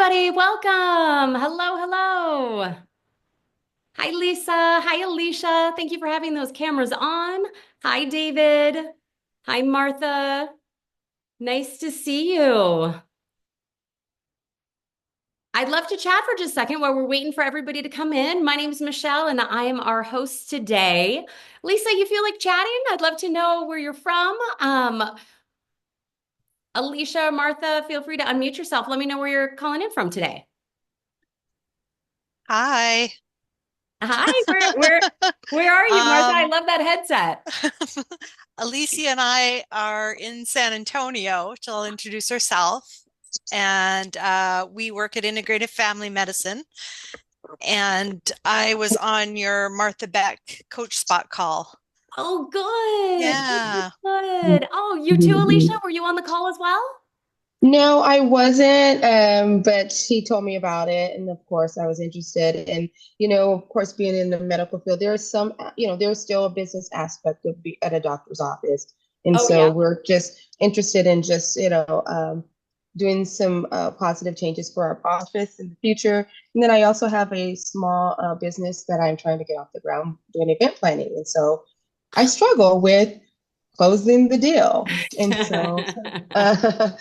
everybody. Welcome. Hello, hello. Hi, Lisa. Hi, Alicia. Thank you for having those cameras on. Hi, David. Hi, Martha. Nice to see you. I'd love to chat for just a second while we're waiting for everybody to come in. My name is Michelle, and I am our host today. Lisa, you feel like chatting? I'd love to know where you're from. Alicia, Martha, feel free to unmute yourself. Let me know where you're calling in from today. Hi. Hi, where are you, Martha? I Um, love that headset. Alicia and I are in San Antonio. She'll introduce herself. And we work at Integrative Family Medicine. And I was on your Martha Beck coach spot call. Oh, good. Good, Yeah. good. Oh, you too, Alicia? Were you on the call as well? No, I wasn't, but she told me about it, and of course, I was interested. And of course, being in the medical field, there is some, there's still a business aspect of be at a doctor's office, and Oh, so yeah. we're just interested in just, doing some positive changes for our office in the future. And then I also have a small business that I'm trying to get off the ground doing event planning, and so I struggle with closing the deal. And so uh,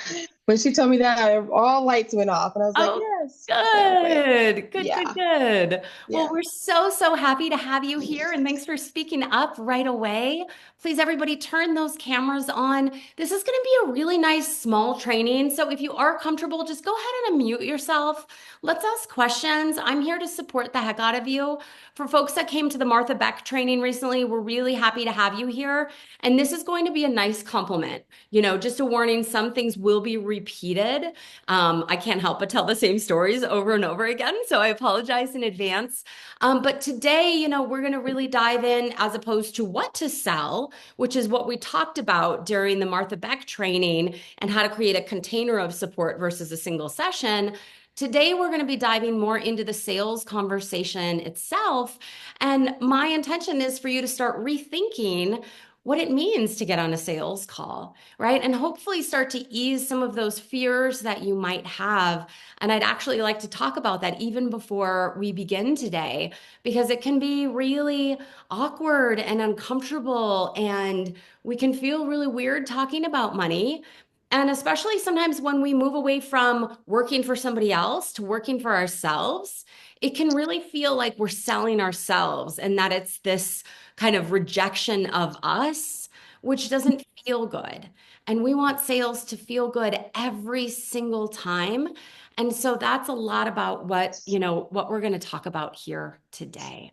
when she told me that, all lights went off, and I was like, Oh, yes, I can't wait. good. Good, good, Yeah, good. Well, yeah. we're so happy to have you here, and thanks for speaking up right away. Please, everybody, turn those cameras on. This is going to be a really nice small training. So if you are comfortable, just go ahead and unmute yourself. Let's ask questions. I'm here to support the heck out of you. For folks that came to the Martha Beck training recently, we're really happy to have you here. And this is going to be a nice compliment. Just a warning, some things will be repeated. I can't help but tell the same stories over and over again, so I apologize in advance. But today, we're going to really dive in as opposed to what to sell, which is what we talked about during the Martha Beck training and how to create a container of support versus a single session. Today, we're going to be diving more into the sales conversation itself. And my intention is for you to start rethinking what it means to get on a sales call, right? And hopefully start to ease some of those fears that you might have. And I'd actually like to talk about that even before we begin today, because it can be really awkward and uncomfortable, and we can feel really weird talking about money. And especially sometimes when we move away from working for somebody else to working for ourselves, it can really feel like we're selling ourselves and that it's this kind of rejection of us, which doesn't feel good. And we want sales to feel good every single time. And so that's a lot about what we're going to talk about here today.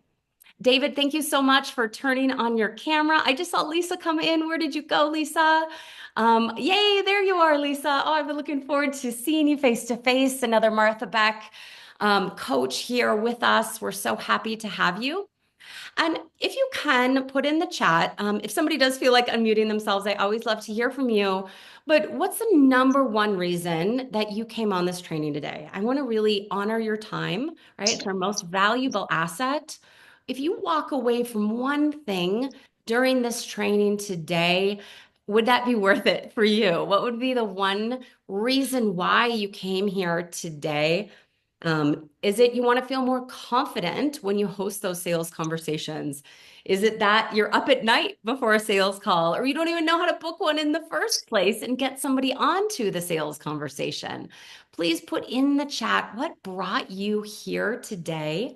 David, thank you so much for turning on your camera. I just saw Lisa come in. Where did you go, Lisa? Yay, there you are, Lisa. Oh, I've been looking forward to seeing you face to face. Another Martha Beck coach here with us. We're so happy to have you. And if you can put in the chat, if somebody does feel like unmuting themselves, I always love to hear from you. But what's the number one reason that you came on this training today? I want to really honor your time, right? It's our most valuable asset. If you walk away from one thing during this training today, would that be worth it for you? What would be the one reason why you came here today? Is it you want to feel more confident when you host those sales conversations? Is it that you're up at night before a sales call, or you don't even know how to book one in the first place and get somebody onto the sales conversation? Please put in the chat what brought you here today.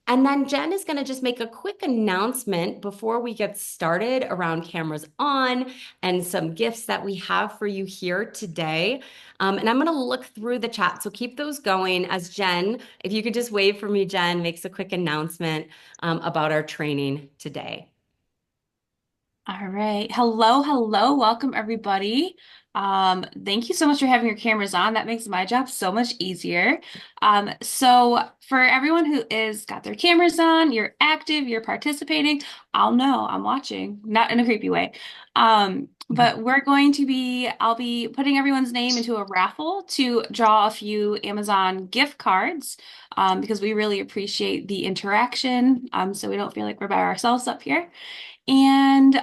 And then Jen is going to just make a quick announcement before we get started around cameras on and some gifts that we have for you here today. And I'm going to look through the chat. So keep those going as Jen, if you could just wave for me, Jen, makes a quick announcement about our training today. All right. Hello, hello. Welcome, everybody. Thank you so much for having your cameras on. That makes my job so much easier. So for everyone who is got their cameras on, you're active, you're participating, I'll know I'm watching, not in a creepy way. But I'll be putting everyone's name into a raffle to draw a few Amazon gift cards, because we really appreciate the interaction, so we don't feel like we're by ourselves up here. And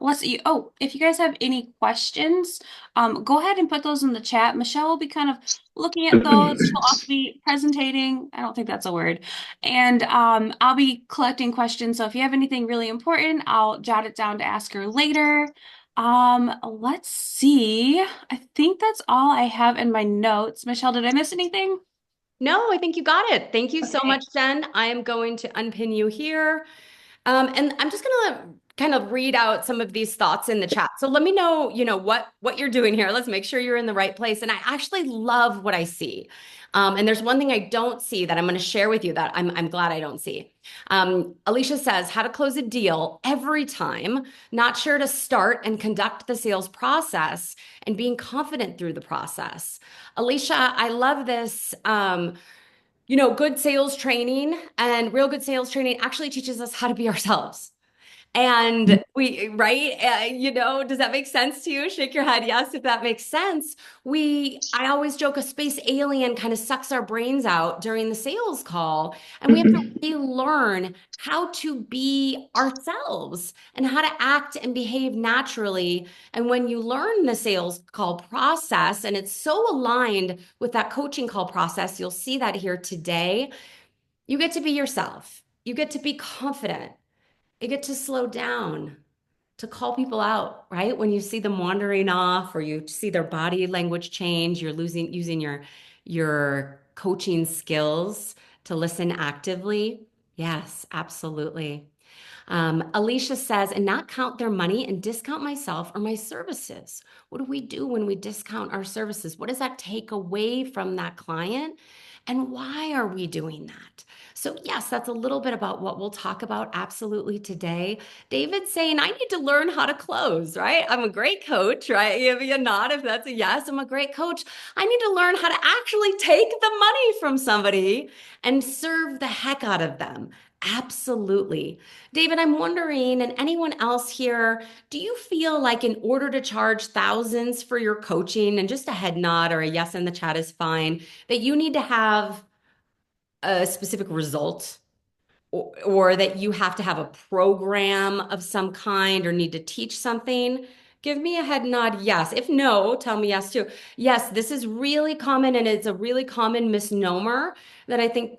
let's see. Oh, if you guys have any questions, go ahead and put those in the chat. Michelle will be kind of looking at those. She'll also be presentating. I don't think that's a word. And I'll be collecting questions. So if you have anything really important, I'll jot it down to ask her later. Let's see. I think that's all I have in my notes. Michelle, did I miss anything? No, I think you got it. Thank you so Okay. much, Jen. I am going to unpin you here. And I'm just gonna kind of read out some of these thoughts in the chat. So let me know, what you're doing here. Let's make sure you're in the right place. And I actually love what I see. And there's one thing I don't see that I'm going to share with you that I'm glad I don't see. Alicia says, how to close a deal every time, not sure to start and conduct the sales process and being confident through the process. Alicia, I love this. Good sales training and real good sales training actually teaches us how to be ourselves. And right? Does that make sense to you? Shake your head. Yes, if that makes sense. I always joke a space alien kind of sucks our brains out during the sales call, and we have to relearn how to be ourselves and how to act and behave naturally. And when you learn the sales call process, and it's so aligned with that coaching call process, you'll see that here today. You get to be yourself. You get to be confident. You get to slow down, to call people out, right? When you see them wandering off or you see their body language change, you're using your coaching skills to listen actively. Yes, absolutely. Alicia says, and not count their money and discount myself or my services. What do we do when we discount our services? What does that take away from that client? And why are we doing that? So, yes, that's a little bit about what we'll talk about absolutely today. David's saying, I need to learn how to close, right? I'm a great coach, right? Give me a nod if that's a yes. I'm a great coach. I need to learn how to actually take the money from somebody and serve the heck out of them. Absolutely. David, I'm wondering, and anyone else here, do you feel like in order to charge thousands for your coaching, and just a head nod or a yes in the chat is fine, that you need to have a specific result or that you have to have a program of some kind or need to teach something? Give me a head nod, yes. If no, tell me yes too. Yes, this is really common and it's a really common misnomer that I think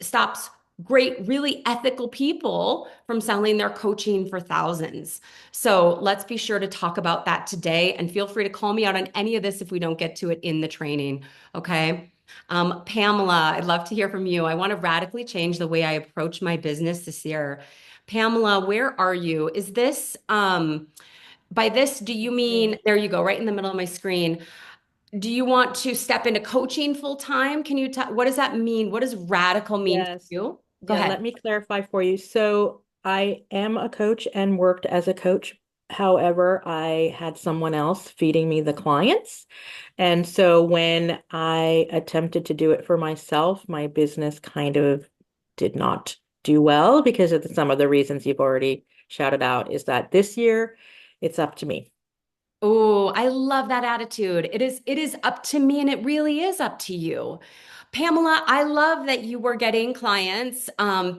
stops great, really ethical people from selling their coaching for thousands. So let's be sure to talk about that today and feel free to call me out on any of this if we don't get to it in the training. Okay. Pamela, I'd love to hear from you. I want to radically change the way I approach my business this year. Pamela, where are you? Is this, by this, do you mean, there you go, right in the middle of my screen. Do you want to step into coaching full time? Can you tell, what does that mean? What does radical mean to Yes. you? Go Yeah, ahead. let me clarify for you. So I am a coach and worked as a coach. However, I had someone else feeding me the clients. And so when I attempted to do it for myself, my business kind of did not do well because of some of the reasons you've already shouted out, is that this year it's up to me. Oh, I love that attitude. It is up to me and it really is up to you. Pamela, I love that you were getting clients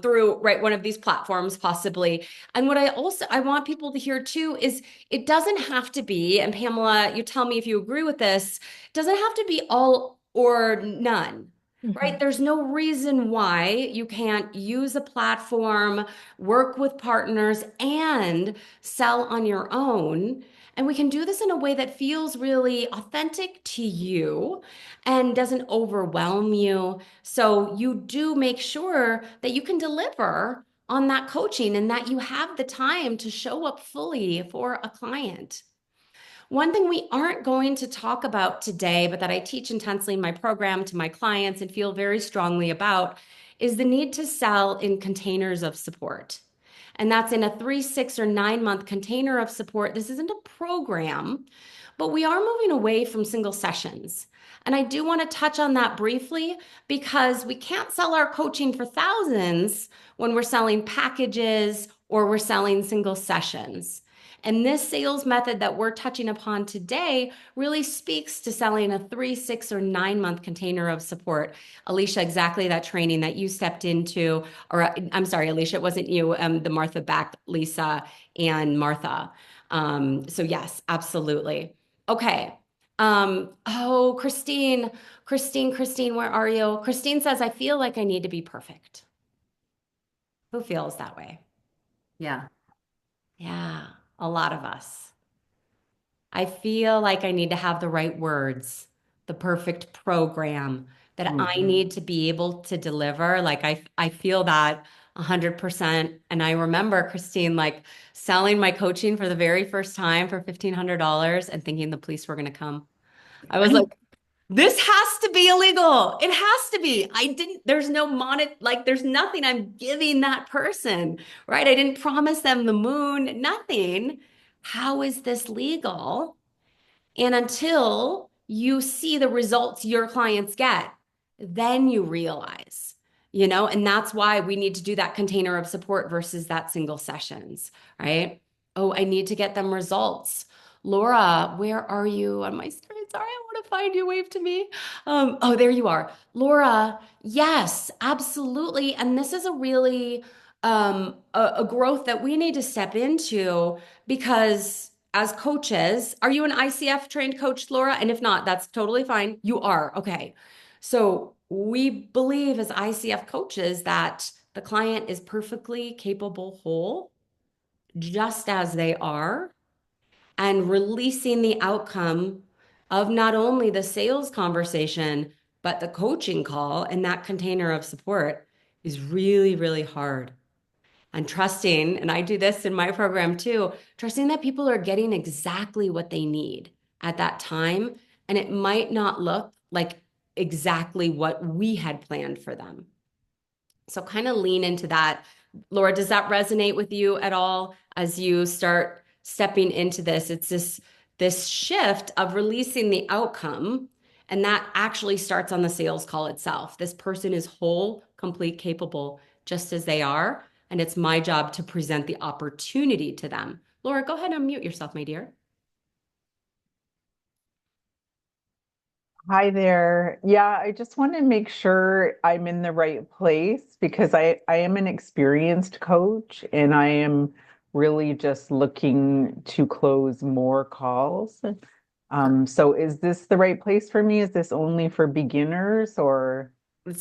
through right one of these platforms possibly. And what I want people to hear too is it doesn't have to be, and Pamela, you tell me if you agree with this, it doesn't have to be all or none. Right? Mhm. There's no reason why you can't use a platform, work with partners, and sell on your own. And we can do this in a way that feels really authentic to you and doesn't overwhelm you. So you do make sure that you can deliver on that coaching and that you have the time to show up fully for a client. One thing we aren't going to talk about today, but that I teach intensely in my program to my clients and feel very strongly about, is the need to sell in containers of support. And that's in a 3, 6, or 9 month container of support. This isn't a program, but we are moving away from single sessions. And I do want to touch on that briefly because we can't sell our coaching for thousands when we're selling packages or we're selling single sessions. And this sales method that we're touching upon today really speaks to selling a 3, 6, or 9-month container of support. Alicia, exactly that training that you stepped into, or I'm sorry, Alicia, it wasn't you, the Martha back, Lisa and Martha. So yes, absolutely. Okay. Oh, Christine, where are you? Christine says, I feel like I need to be perfect. Who feels that way? Yeah. Yeah, a lot of us. I feel like I need to have the right words, the perfect program that I need to be able to deliver. Like I feel that 100%. And I remember Christine like selling my coaching for the very first time for $1,500 and thinking the police were going to come. I was like, this has to be illegal. It has to be. There's no there's nothing I'm giving that person, right? I didn't promise them the moon, nothing. How is this legal? And until you see the results your clients get, then you realize, and that's why we need to do that container of support versus that single sessions, right? Oh, I need to get them results. Laura, where are you on my screen? Sorry, I want to find you. Wave to me. Oh, there you are. Laura, yes, absolutely. And this is a really a growth that we need to step into because as coaches, are you an ICF trained coach, Laura? And if not, that's totally fine. You are. Okay. So we believe as ICF coaches that the client is perfectly capable whole, just as they are, and releasing the outcome of not only the sales conversation, but the coaching call and that container of support is really, really hard. And trusting, and I do this in my program too, trusting that people are getting exactly what they need at that time. And it might not look like exactly what we had planned for them. So kind of lean into that. Laura, does that resonate with you at all as you start stepping into this? It's this shift of releasing the outcome, and that actually starts on the sales call itself. This person is whole, complete, capable, just as they are, and it's my job to present the opportunity to them. Laura, go ahead and unmute yourself, my dear. Hi there. Yeah, I just want to make sure I'm in the right place because I am an experienced coach and I am really just looking to close more calls. So is this the right place for me? Is this only for beginners or?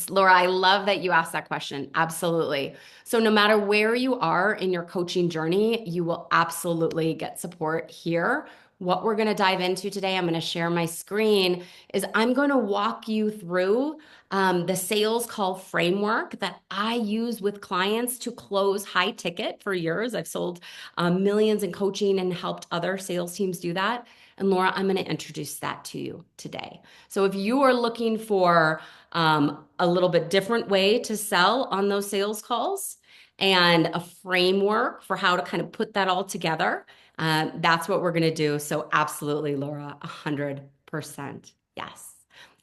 Laura, I love that you asked that question. Absolutely. So, no matter where you are in your coaching journey, you will absolutely get support here. What we're going to dive into today, I'm going to share my screen, is I'm going to walk you through the sales call framework that I use with clients to close high ticket for years. I've sold millions in coaching and helped other sales teams do that. And Laura, I'm going to introduce that to you today. So, if you are looking for a little bit different way to sell on those sales calls and a framework for how to kind of put that all together. That's what we're going to do. So absolutely, Laura, 100%. Yes.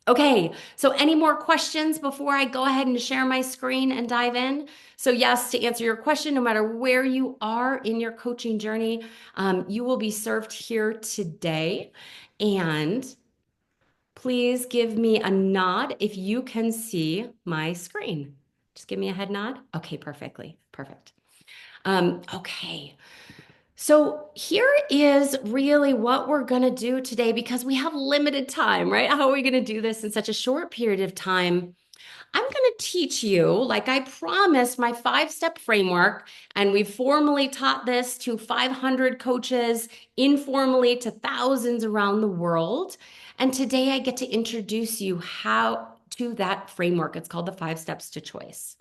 Okay, so any more questions before I go ahead and share my screen and dive in? So yes, to answer your question, no matter where you are in your coaching journey, you will be served here today. And please give me a nod if you can see my screen. Just give me a head nod. Okay, perfect. Okay. So here is really what we're going to do today because we have limited time, right? How are we going to do this in such a short period of time? I'm going to teach you, like I promised, my 5-step framework. And we've formally taught this to 500 coaches, informally to thousands around the world. And today I get to introduce you how to that framework. It's called the 5 Steps to Choice.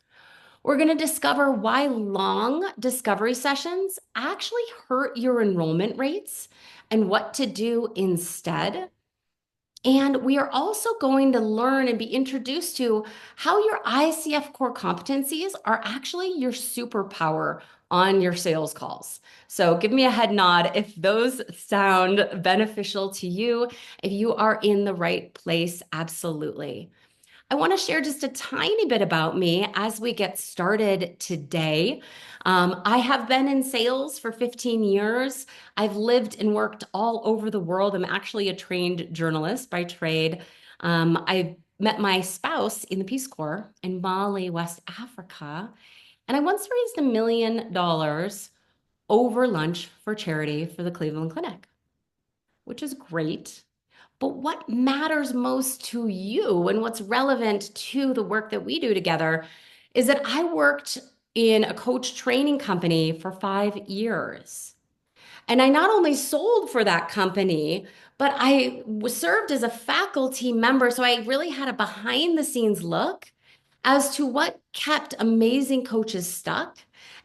We're going to discover why long discovery sessions actually hurt your enrollment rates and what to do instead. And we are also going to learn and be introduced to how your ICF core competencies are actually your superpower on your sales calls. So give me a head nod if those sound beneficial to you, if you are in the right place, absolutely. I want to share just a tiny bit about me as we get started today. I have been in sales for 15 years. I've lived and worked all over the world. I'm actually a trained journalist by trade. I met my spouse in the Peace Corps in Mali, West Africa, and I once raised $1 million over lunch for charity for the Cleveland Clinic, which is great. But what matters most to you and what's relevant to the work that we do together is that I worked in a coach training company for 5 years. And I not only sold for that company, but I served as a faculty member. So I really had a behind the scenes look as to what kept amazing coaches stuck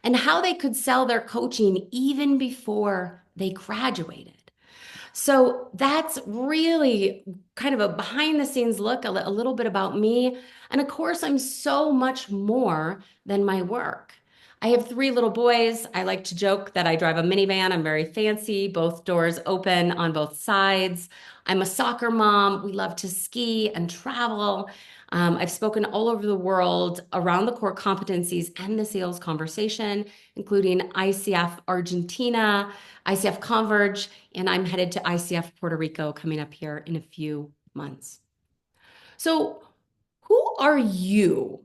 and how they could sell their coaching even before they graduated. So that's really kind of a behind the scenes look, a little bit about me. And of course, I'm so much more than my work. I have 3 little boys. I like to joke that I drive a minivan. I'm very fancy, both doors open on both sides. I'm a soccer mom. We love to ski and travel. I've spoken all over the world around the core competencies and the sales conversation, including ICF Argentina, ICF Converge, and I'm headed to ICF Puerto Rico coming up here in a few months. So, who are you?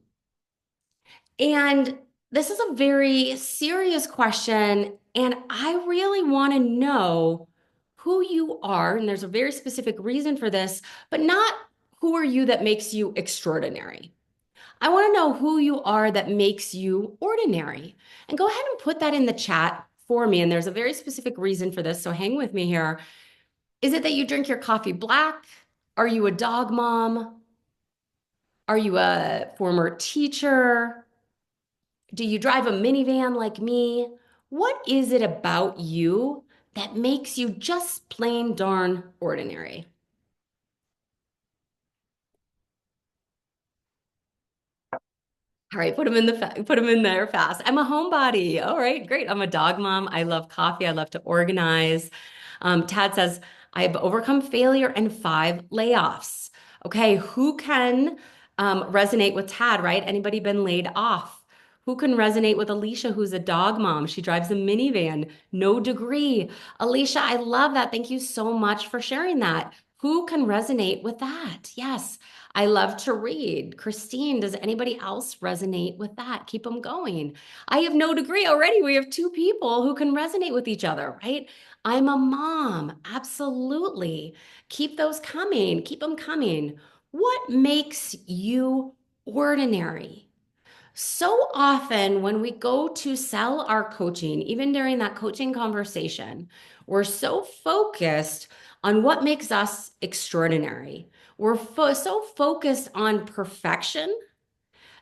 And this is a very serious question, and I really want to know who you are. And there's a very specific reason for this, but not who are you that makes you extraordinary. I want to know who you are that makes you ordinary. And go ahead and put that in the chat for me. And there's a very specific reason for this, so hang with me here. Is it that you drink your coffee black? Are you a dog mom? Are you a former teacher? Do you drive a minivan like me? What is it about you that makes you just plain darn ordinary? All right, put them in there fast. I'm a homebody. All right, great. I'm a dog mom. I love coffee. I love to organize. Tad says, I've overcome failure and 5 layoffs. Okay, who can resonate with Tad, right? Anybody been laid off? Who can resonate with Alicia, who's a dog mom? She drives a minivan, no degree. Alicia, I love that. Thank you so much for sharing that. Who can resonate with that? Yes. I love to read. Christine, does anybody else resonate with that? Keep them going. I have no degree already. We have 2 people who can resonate with each other, right? I'm a mom. Absolutely. Keep those coming. Keep them coming. What makes you ordinary? So often, when we go to sell our coaching, even during that coaching conversation, we're so focused on what makes us extraordinary. We're so focused on perfection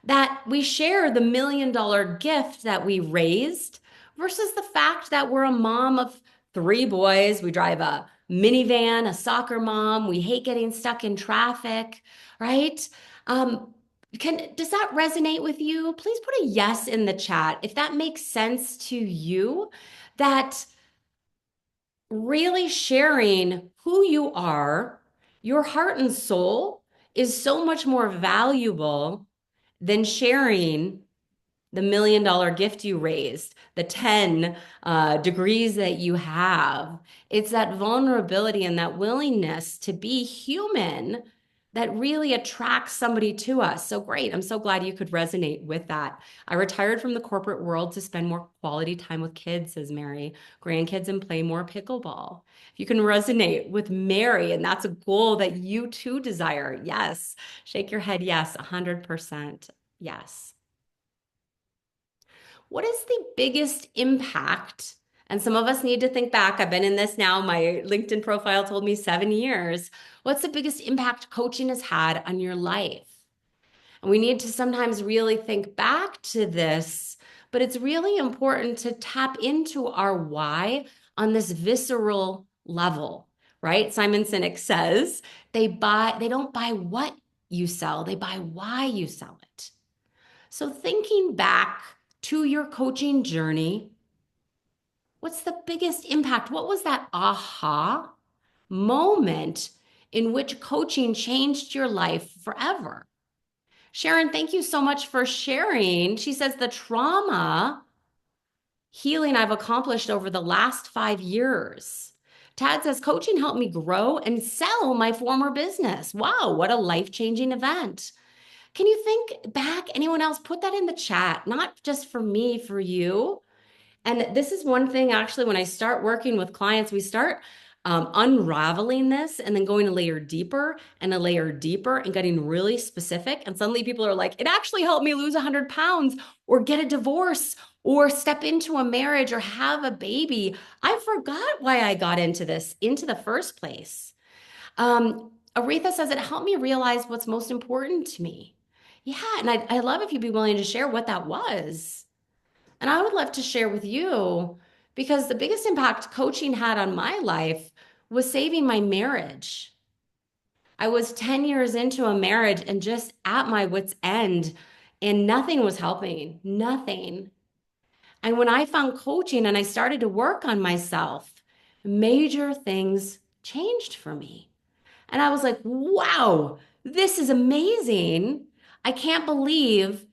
that we share the $1 million gift that we raised versus the fact that we're a mom of 3 boys. We drive a minivan, a soccer mom. We hate getting stuck in traffic, right? Does that resonate with you? Please put a yes in the chat if that makes sense to you, that really sharing who you are, your heart and soul is so much more valuable than sharing the $1 million gift you raised, the 10 degrees that you have. It's that vulnerability and that willingness to be human that really attracts somebody to us. So great. I'm so glad you could resonate with that. I retired from the corporate world to spend more quality time with kids, says Mary, grandkids, and play more pickleball. If you can resonate with Mary, and that's a goal that you too desire, yes. Shake your head, yes, 100%. Yes. What is the biggest impact? And some of us need to think back. I've been in this now. My LinkedIn profile told me 7 years. What's the biggest impact coaching has had on your life? And we need to sometimes really think back to this, but it's really important to tap into our why on this visceral level, right? Simon Sinek says they don't buy what you sell, they buy why you sell it. So thinking back to your coaching journey, what's the biggest impact? What was that aha moment in which coaching changed your life forever? Sharon, thank you so much for sharing. She says the trauma healing I've accomplished over the last 5 years. Tad says coaching helped me grow and sell my former business. Wow, what a life-changing event. Can you think back? Anyone else? Put that in the chat, not just for me, for you. And this is one thing, actually, when I start working with clients, we start unraveling this and then going a layer deeper and a layer deeper and getting really specific. And suddenly people are like, it actually helped me lose 100 pounds or get a divorce or step into a marriage or have a baby. I forgot why I got into this into the first place. Aretha says it helped me realize what's most important to me. Yeah, and I love if you'd be willing to share what that was. And I would love to share with you because the biggest impact coaching had on my life was saving my marriage. I was 10 years into a marriage and just at my wits' end, and nothing was helping, nothing. And when I found coaching and I started to work on myself, major things changed for me. And I was like, wow, this is amazing. I can't believe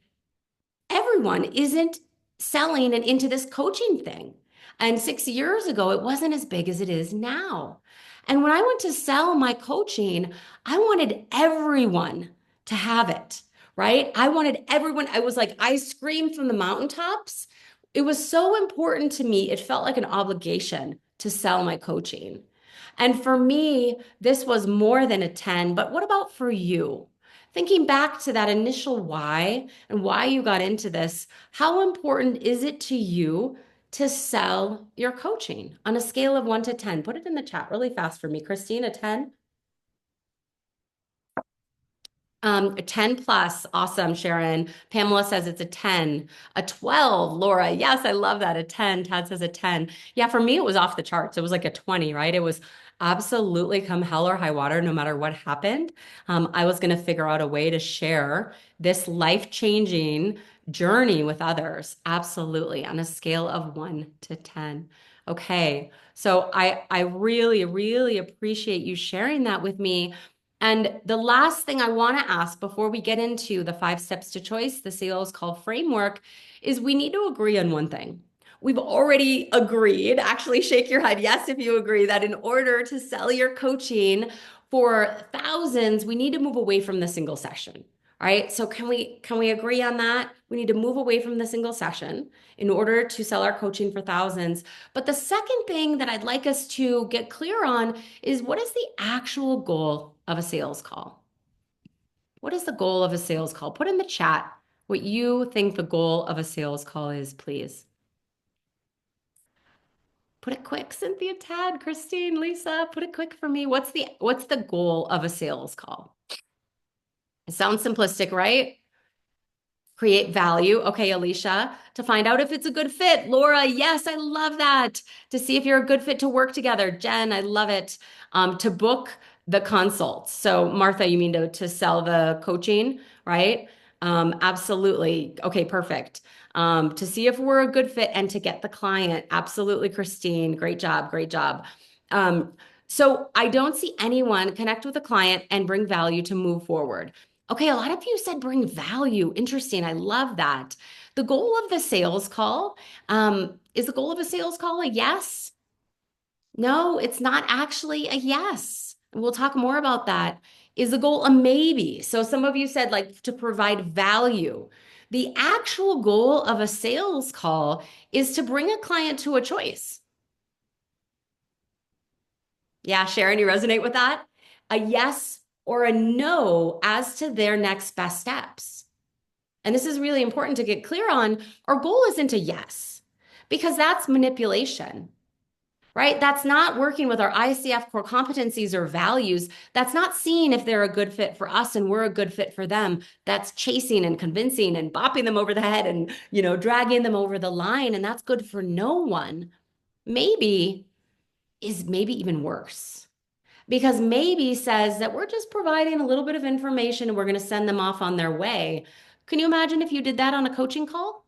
everyone isn't selling and into this coaching thing. And 6 years ago, it wasn't as big as it is now. And when I went to sell my coaching, I wanted everyone to have it, right? I wanted everyone, I was like, I screamed from the mountaintops. It was so important to me. It felt like an obligation to sell my coaching. And for me, this was more than a 10, but what about for you? Thinking back to that initial why and why you got into this, how important is it to you to sell your coaching on a scale of 1 to 10? Put it in the chat really fast for me. Christine, a 10? A 10 plus. Awesome, Sharon. Pamela says it's a 10. A 12, Laura. Yes, I love that. A 10. Tad says a 10. Yeah, for me, it was off the charts. It was like a 20, right? It was absolutely come hell or high water, no matter what happened. I was going to figure out a way to share this life-changing journey with others. Absolutely. On a scale of 1 to 10. Okay. So I really, really appreciate you sharing that with me. And the last thing I want to ask before we get into the 5 steps to choice, the sales call framework, is we need to agree on one thing. We've already agreed, actually shake your head yes if you agree, that in order to sell your coaching for thousands, we need to move away from the single session. All right, so can we agree on that? We need to move away from the single session in order to sell our coaching for thousands. But the second thing that I'd like us to get clear on is what is the actual goal of a sales call? What is the goal of a sales call? Put in the chat what you think the goal of a sales call is, please. Put it quick, Cynthia, Tad, Christine, Lisa, put it quick for me. What's the goal of a sales call? It sounds simplistic, right? Create value. Okay, Alicia, to find out if it's a good fit. Laura, yes, I love that. To see if you're a good fit to work together. Jen, I love it. To book the consults. So Martha, you mean to sell the coaching, right? Absolutely. Okay, perfect. To see if we're a good fit and to get the client. Absolutely, Christine. Great job. Great job. So I don't see anyone connect with a client and bring value to move forward. Okay, a lot of you said bring value. Interesting. I love that. The goal of the sales call, is the goal of a sales call a yes? No, it's not actually a yes. And we'll talk more about that. Is the goal a maybe? So some of you said like to provide value. The actual goal of a sales call is to bring a client to a choice. Yeah, Sharon, you resonate with that? A yes or a no as to their next best steps. And this is really important to get clear on. Our goal isn't a yes, because that's manipulation, right? That's not working with our ICF core competencies or values. That's not seeing if they're a good fit for us and we're a good fit for them. That's chasing and convincing and bopping them over the head and, dragging them over the line. And that's good for no one. Maybe is maybe even worse. Because maybe says that we're just providing a little bit of information and we're going to send them off on their way. Can you imagine if you did that on a coaching call?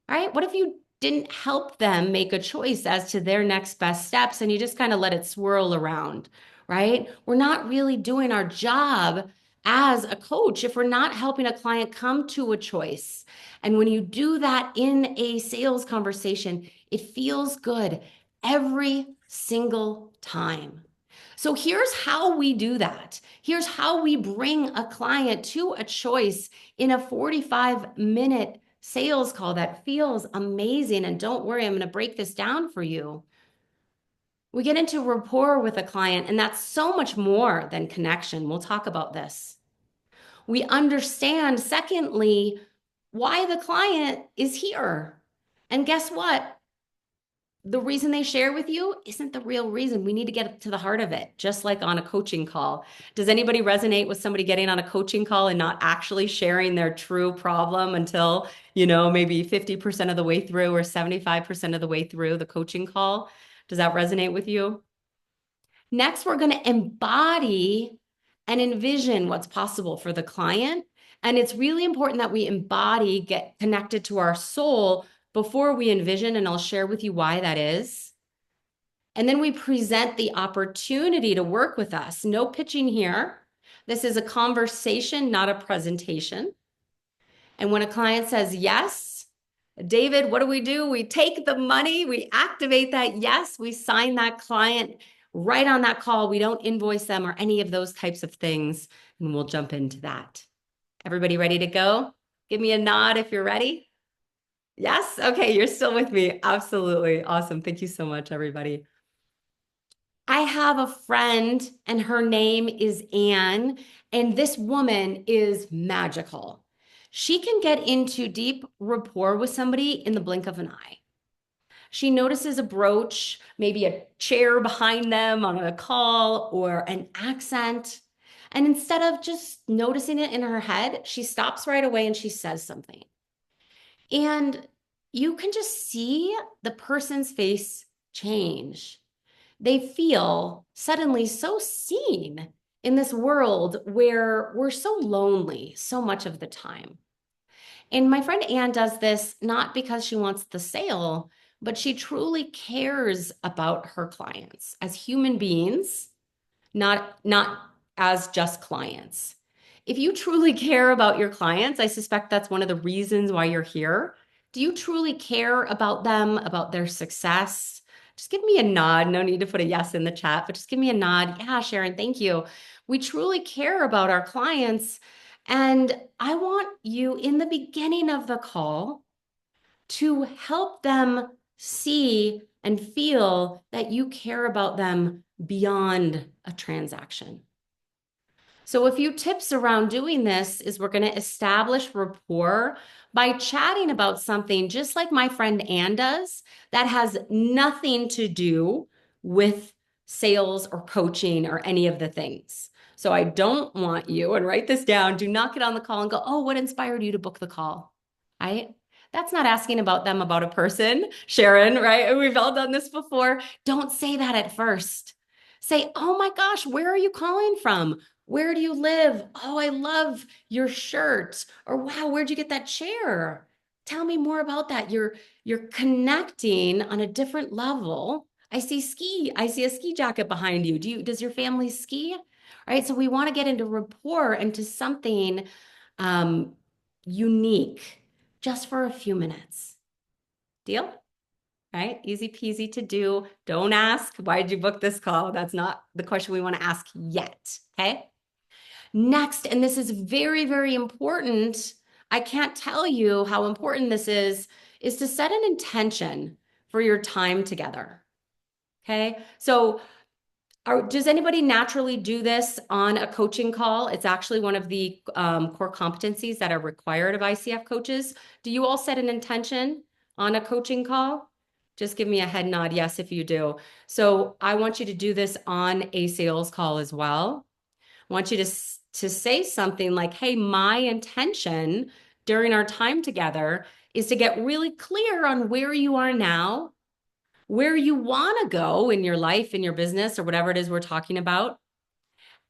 All right. What if you didn't help them make a choice as to their next best steps and you just kind of let it swirl around, right? We're not really doing our job as a coach if we're not helping a client come to a choice. And when you do that in a sales conversation, it feels good every single time. So here's how we do that. Here's how we bring a client to a choice in a 45-minute sales call that feels amazing. And don't worry, I'm going to break this down for you. We get into rapport with a client, and that's so much more than connection. We'll talk about this. We understand, secondly, why the client is here. And guess what? The reason they share with you isn't the real reason. We need to get to the heart of it, just like on a coaching call. Does anybody resonate with somebody getting on a coaching call and not actually sharing their true problem until, maybe 50% of the way through or 75% of the way through the coaching call? Does that resonate with you? Next, we're going to embody and envision what's possible for the client. And it's really important that we embody, get connected to our soul before we envision, and I'll share with you why that is. And then we present the opportunity to work with us. No pitching here. This is a conversation, not a presentation. And when a client says yes, David, what do? We take the money, we activate that yes, we sign that client right on that call. We don't invoice them or any of those types of things. And we'll jump into that. Everybody ready to go? Give me a nod if you're ready. Yes? Okay, you're still with me. Absolutely. Awesome. Thank you so much, everybody. I have a friend and her name is Anne, and this woman is magical. She can get into deep rapport with somebody in the blink of an eye. She notices a brooch, maybe a chair behind them on a call, or an accent. And instead of just noticing it in her head, she stops right away and she says something. And you can just see the person's face change. They feel suddenly so seen in this world where we're so lonely so much of the time. And my friend Anne does this not because she wants the sale, but she truly cares about her clients as human beings, not as just clients. If you truly care about your clients, I suspect that's one of the reasons why you're here. Do you truly care about them, about their success? Just give me a nod. No need to put a yes in the chat, but just give me a nod. Yeah, Sharon, thank you. We truly care about our clients. And I want you in the beginning of the call to help them see and feel that you care about them beyond a transaction. So a few tips around doing this is we're going to establish rapport by chatting about something just like my friend Ann does that has nothing to do with sales or coaching or any of the things. So I don't want you, and write this down, do not get on the call and go, oh, what inspired you to book the call? Right? That's not asking about them, about a person, Sharon, right? We've all done this before. Don't say that at first. Say, oh my gosh, where are you calling from? Where do you live? Oh, I love your shirt. Or wow, where'd you get that chair? Tell me more about that. You're connecting on a different level. I see a ski jacket behind you. Does your family ski? All right. So we want to get into rapport and to something unique just for a few minutes. Deal? Right? Easy peasy to do. Don't ask, why did you book this call? That's not the question we want to ask yet. Okay. Next, and this is very, very important. I can't tell you how important this is to set an intention for your time together. Okay. So does anybody naturally do this on a coaching call? It's actually one of the core competencies that are required of ICF coaches. Do you all set an intention on a coaching call? Just give me a head nod, yes, if you do. So I want you to do this on a sales call as well. I want you to say something like, hey, my intention during our time together is to get really clear on where you are now, where you want to go in your life, in your business, or whatever it is we're talking about.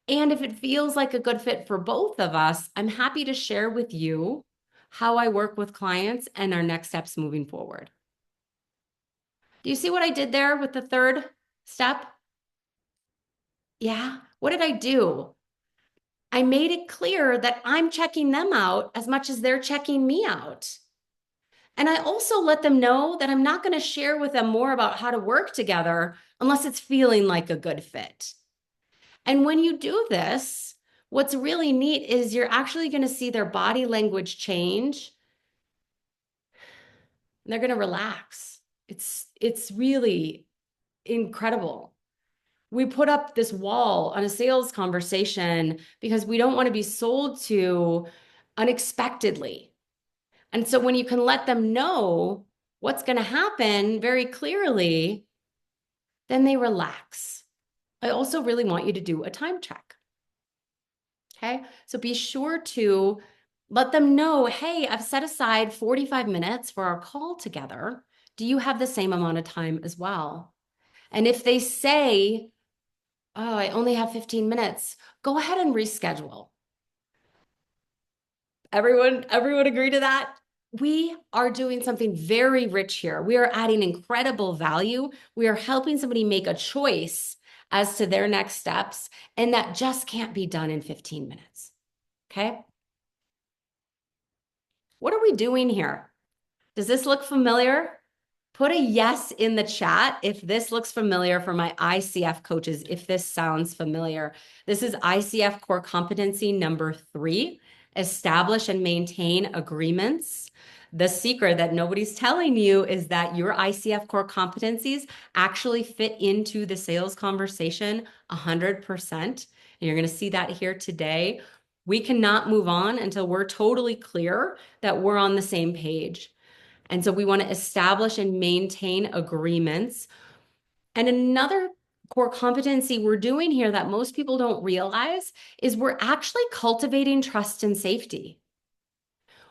And if it feels like a good fit for both of us, I'm happy to share with you how I work with clients and our next steps moving forward. Do you see what I did there with the third step? Yeah. What did I do? I made it clear that I'm checking them out as much as they're checking me out. And I also let them know that I'm not going to share with them more about how to work together unless it's feeling like a good fit. And when you do this, what's really neat is you're actually going to see their body language change. And they're going to relax. It's really incredible. We put up this wall on a sales conversation because we don't want to be sold to unexpectedly. And so when you can let them know what's going to happen very clearly, then they relax. I also really want you to do a time check. Okay. So be sure to let them know, hey, I've set aside 45 minutes for our call together. Do you have the same amount of time as well? And if they say, oh, I only have 15 minutes, go ahead and reschedule. Everyone agree to that? We are doing something very rich here. We are adding incredible value. We are helping somebody make a choice as to their next steps, and that just can't be done in 15 minutes. Okay? What are we doing here? Does this look familiar? Put a yes in the chat if this looks familiar for my ICF coaches, if this sounds familiar. This is ICF core competency number 3, establish and maintain agreements. The secret that nobody's telling you is that your ICF core competencies actually fit into the sales conversation 100%. And you're going to see that here today. We cannot move on until we're totally clear that we're on the same page. And so we want to establish and maintain agreements. And another core competency we're doing here that most people don't realize is we're actually cultivating trust and safety.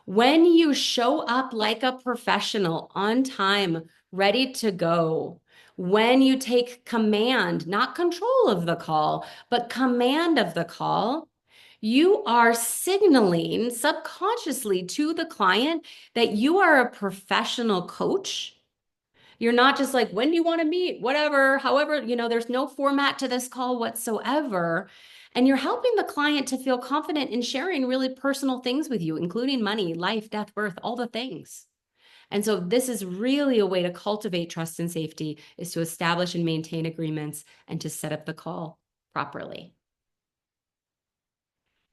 When you show up like a professional on time, ready to go, when you take command, not control of the call, but command of the call, you are signaling subconsciously to the client that you are a professional coach. You're not just like, when do you want to meet? Whatever, however, there's no format to this call whatsoever. And you're helping the client to feel confident in sharing really personal things with you, including money, life, death, birth, all the things. And so this is really a way to cultivate trust and safety, is to establish and maintain agreements and to set up the call properly.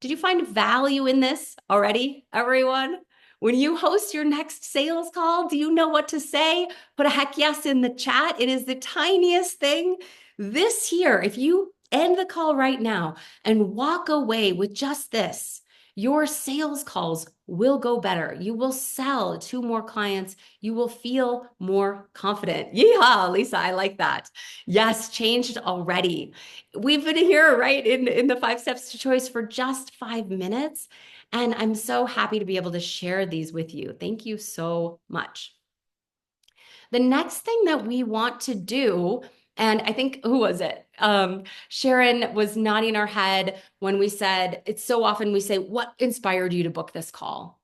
Did you find value in this already, everyone? When you host your next sales call, do you know what to say? Put a heck yes in the chat. It is the tiniest thing. This here, if you end the call right now and walk away with just this, your sales calls will go better. You will sell to more clients. You will feel more confident. Yeehaw, Lisa, I like that. Yes, changed already. We've been here, right, in the 5 steps to choice for just 5 minutes. And I'm so happy to be able to share these with you. Thank you so much. The next thing that we want to do, and I think, who was it? Sharon was nodding her head when we said, it's so often we say, what inspired you to book this call?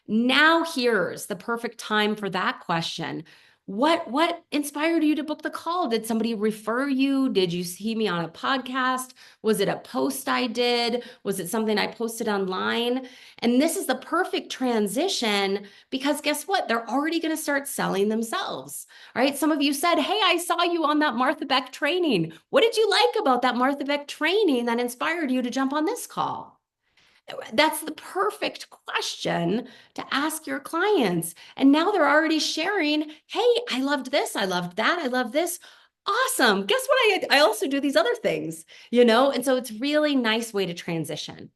Now here's the perfect time for that question. What inspired you to book the call? Did somebody refer you? Did you see me on a podcast? Was it a post I did? Was it something I posted online? And this is the perfect transition because guess what? They're already going to start selling themselves, right? Some of you said, hey, I saw you on that Martha Beck training. What did you like about that Martha Beck training that inspired you to jump on this call? That's the perfect question to ask your clients. And now they're already sharing, hey, I loved this. I loved that. I love this. Awesome. Guess what? I also do these other things, And so it's really nice way to transition.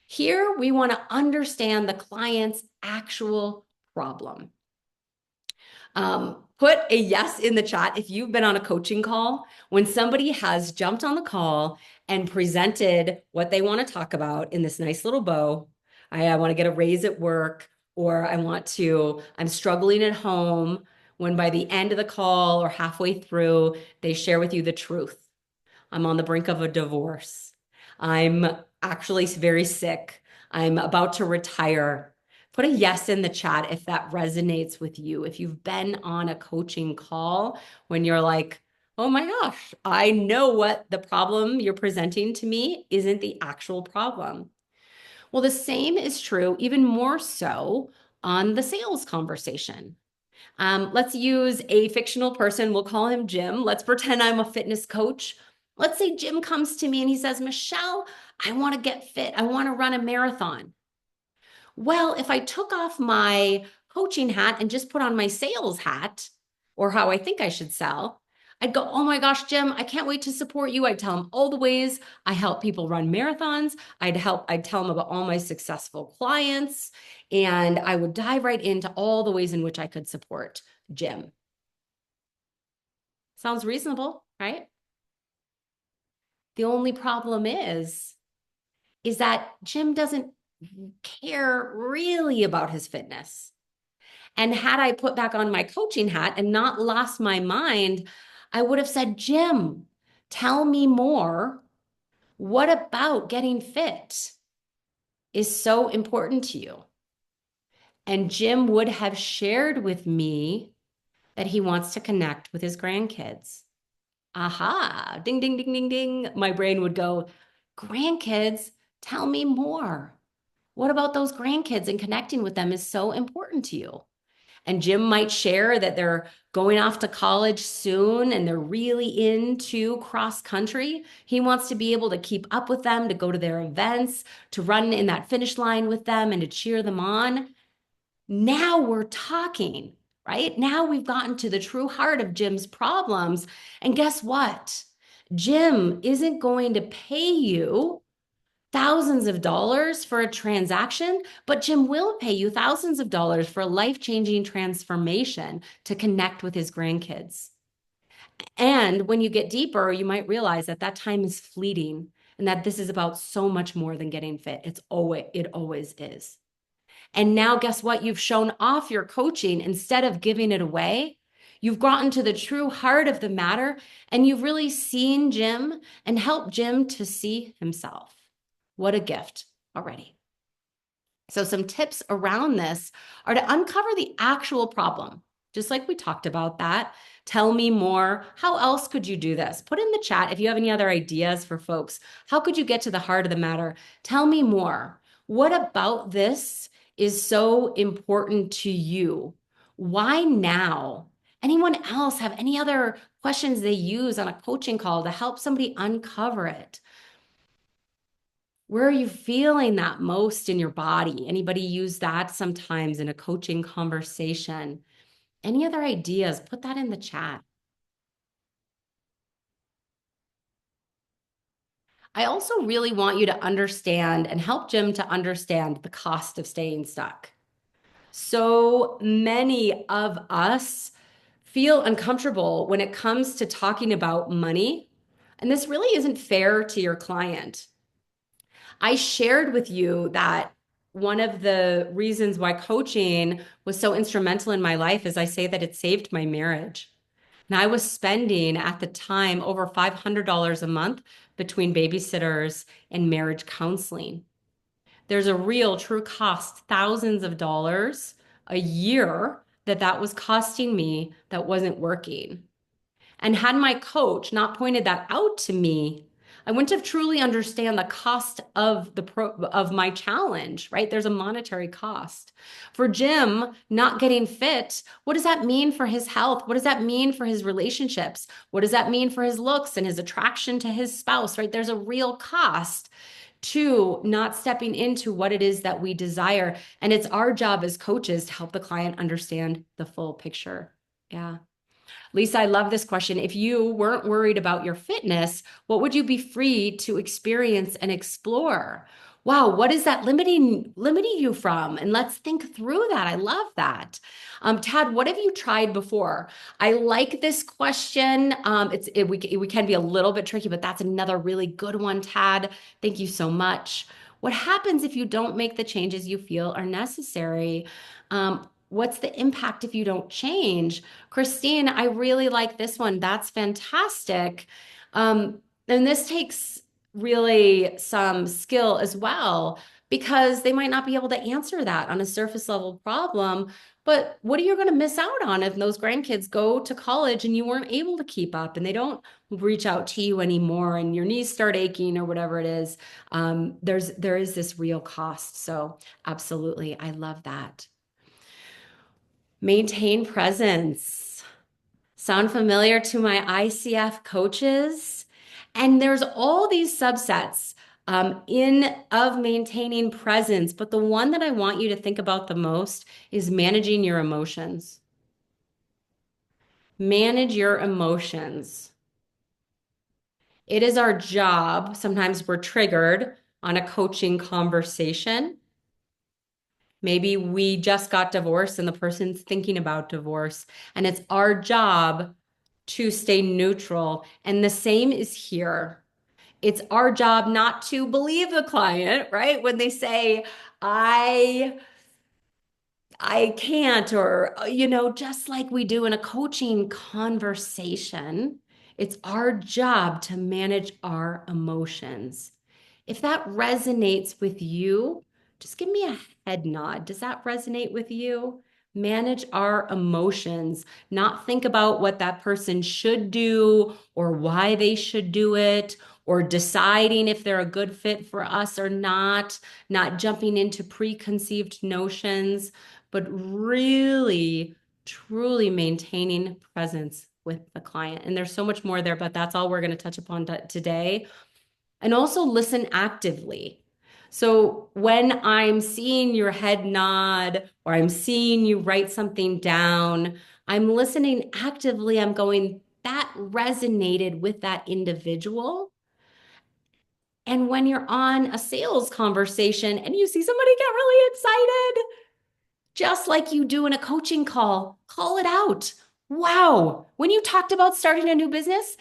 Here, we want to understand the client's actual problem. Put a yes in the chat if you've been on a coaching call when somebody has jumped on the call and presented what they want to talk about in this nice little bow. I want to get a raise at work, or I'm struggling at home, when by the end of the call or halfway through, they share with you the truth. I'm on the brink of a divorce. I'm actually very sick. I'm about to retire. Put a yes in the chat if that resonates with you. If you've been on a coaching call when you're like, Oh my gosh, I know what the problem you're presenting to me isn't the actual problem. Well, the same is true, even more so on the sales conversation. Let's use a fictional person. We'll call him Jim. Let's pretend I'm a fitness coach. Let's say Jim comes to me and he says, Michelle, I want to get fit. I want to run a marathon. Well, if I took off my coaching hat and just put on my sales hat, or how I think I should sell, I'd go, oh my gosh, Jim, I can't wait to support you. I'd tell him all the ways I help people run marathons. I'd tell him about all my successful clients, and I would dive right into all the ways in which I could support Jim. Sounds reasonable, right? The only problem is that Jim doesn't care really about his fitness. And had I put back on my coaching hat and not lost my mind, I would have said, Jim, tell me more. What about getting fit is so important to you? And Jim would have shared with me that he wants to connect with his grandkids. Aha, ding, ding, ding, ding, ding. My brain would go, grandkids, tell me more. What about those grandkids and connecting with them is so important to you? And Jim might share that they're going off to college soon and they're really into cross country. He wants to be able to keep up with them, to go to their events, to run in that finish line with them and to cheer them on. Now we're talking, right? Now we've gotten to the true heart of Jim's problems. And guess what? Jim isn't going to pay you thousands of dollars for a transaction, but Jim will pay you thousands of dollars for a life-changing transformation to connect with his grandkids. And when you get deeper, you might realize that that time is fleeting and that this is about so much more than getting fit. It always is. And now guess what? You've shown off your coaching instead of giving it away. You've gotten to the true heart of the matter and you've really seen Jim and helped Jim to see himself. What a gift already. So some tips around this are to uncover the actual problem, just like we talked about that. Tell me more. How else could you do this? Put in the chat if you have any other ideas for folks. How could you get to the heart of the matter? Tell me more. What about this is so important to you? Why now? Anyone else have any other questions they use on a coaching call to help somebody uncover it? Where are you feeling that most in your body? Anybody use that sometimes in a coaching conversation? Any other ideas? Put that in the chat. I also really want you to understand and help Jim to understand the cost of staying stuck. So many of us feel uncomfortable when it comes to talking about money, and this really isn't fair to your client. I shared with you that one of the reasons why coaching was so instrumental in my life is I say that it saved my marriage. And I was spending at the time over $500 a month between babysitters and marriage counseling. There's a real true cost, thousands of dollars a year that was costing me that wasn't working. And had my coach not pointed that out to me, I wouldn't have truly understand the cost of of my challenge, right? There's a monetary cost. For Jim not getting fit, what does that mean for his health? What does that mean for his relationships? What does that mean for his looks and his attraction to his spouse, right? There's a real cost to not stepping into what it is that we desire. And it's our job as coaches to help the client understand the full picture. Yeah. Lisa, I love this question. If you weren't worried about your fitness, what would you be free to experience and explore? Wow, what is that limiting you from? And let's think through that. I love that. Tad, what have you tried before? I like this question. We can be a little bit tricky, but that's another really good one, Tad. Thank you so much. What happens if you don't make the changes you feel are necessary? What's the impact if you don't change? Christine, I really like this one. That's fantastic. And this takes really some skill as well, because they might not be able to answer that on a surface level problem. But what are you going to miss out on if those grandkids go to college and you weren't able to keep up and they don't reach out to you anymore and your knees start aching or whatever it is? There is this real cost. So absolutely, I love that. Maintain presence. Sound familiar to my ICF coaches? And there's all these subsets in of maintaining presence, but the one that I want you to think about the most is managing your emotions. Manage your emotions. It is our job. Sometimes we're triggered on a coaching conversation. Maybe we just got divorced and the person's thinking about divorce, and it's our job to stay neutral. And the same is here. It's our job not to believe the client, right? When they say, I can't, or, just like we do in a coaching conversation, it's our job to manage our emotions. If that resonates with you, just give me a head nod. Does that resonate with you? Manage our emotions, not think about what that person should do or why they should do it or deciding if they're a good fit for us or not jumping into preconceived notions, but really, truly maintaining presence with the client. And there's so much more there, but that's all we're going to touch upon today. And also listen actively. So when I'm seeing your head nod or I'm seeing you write something down, I'm listening actively. I'm going, that resonated with that individual. And when you're on a sales conversation and you see somebody get really excited, just like you do in a coaching call, call it out. Wow. When you talked about starting a new business,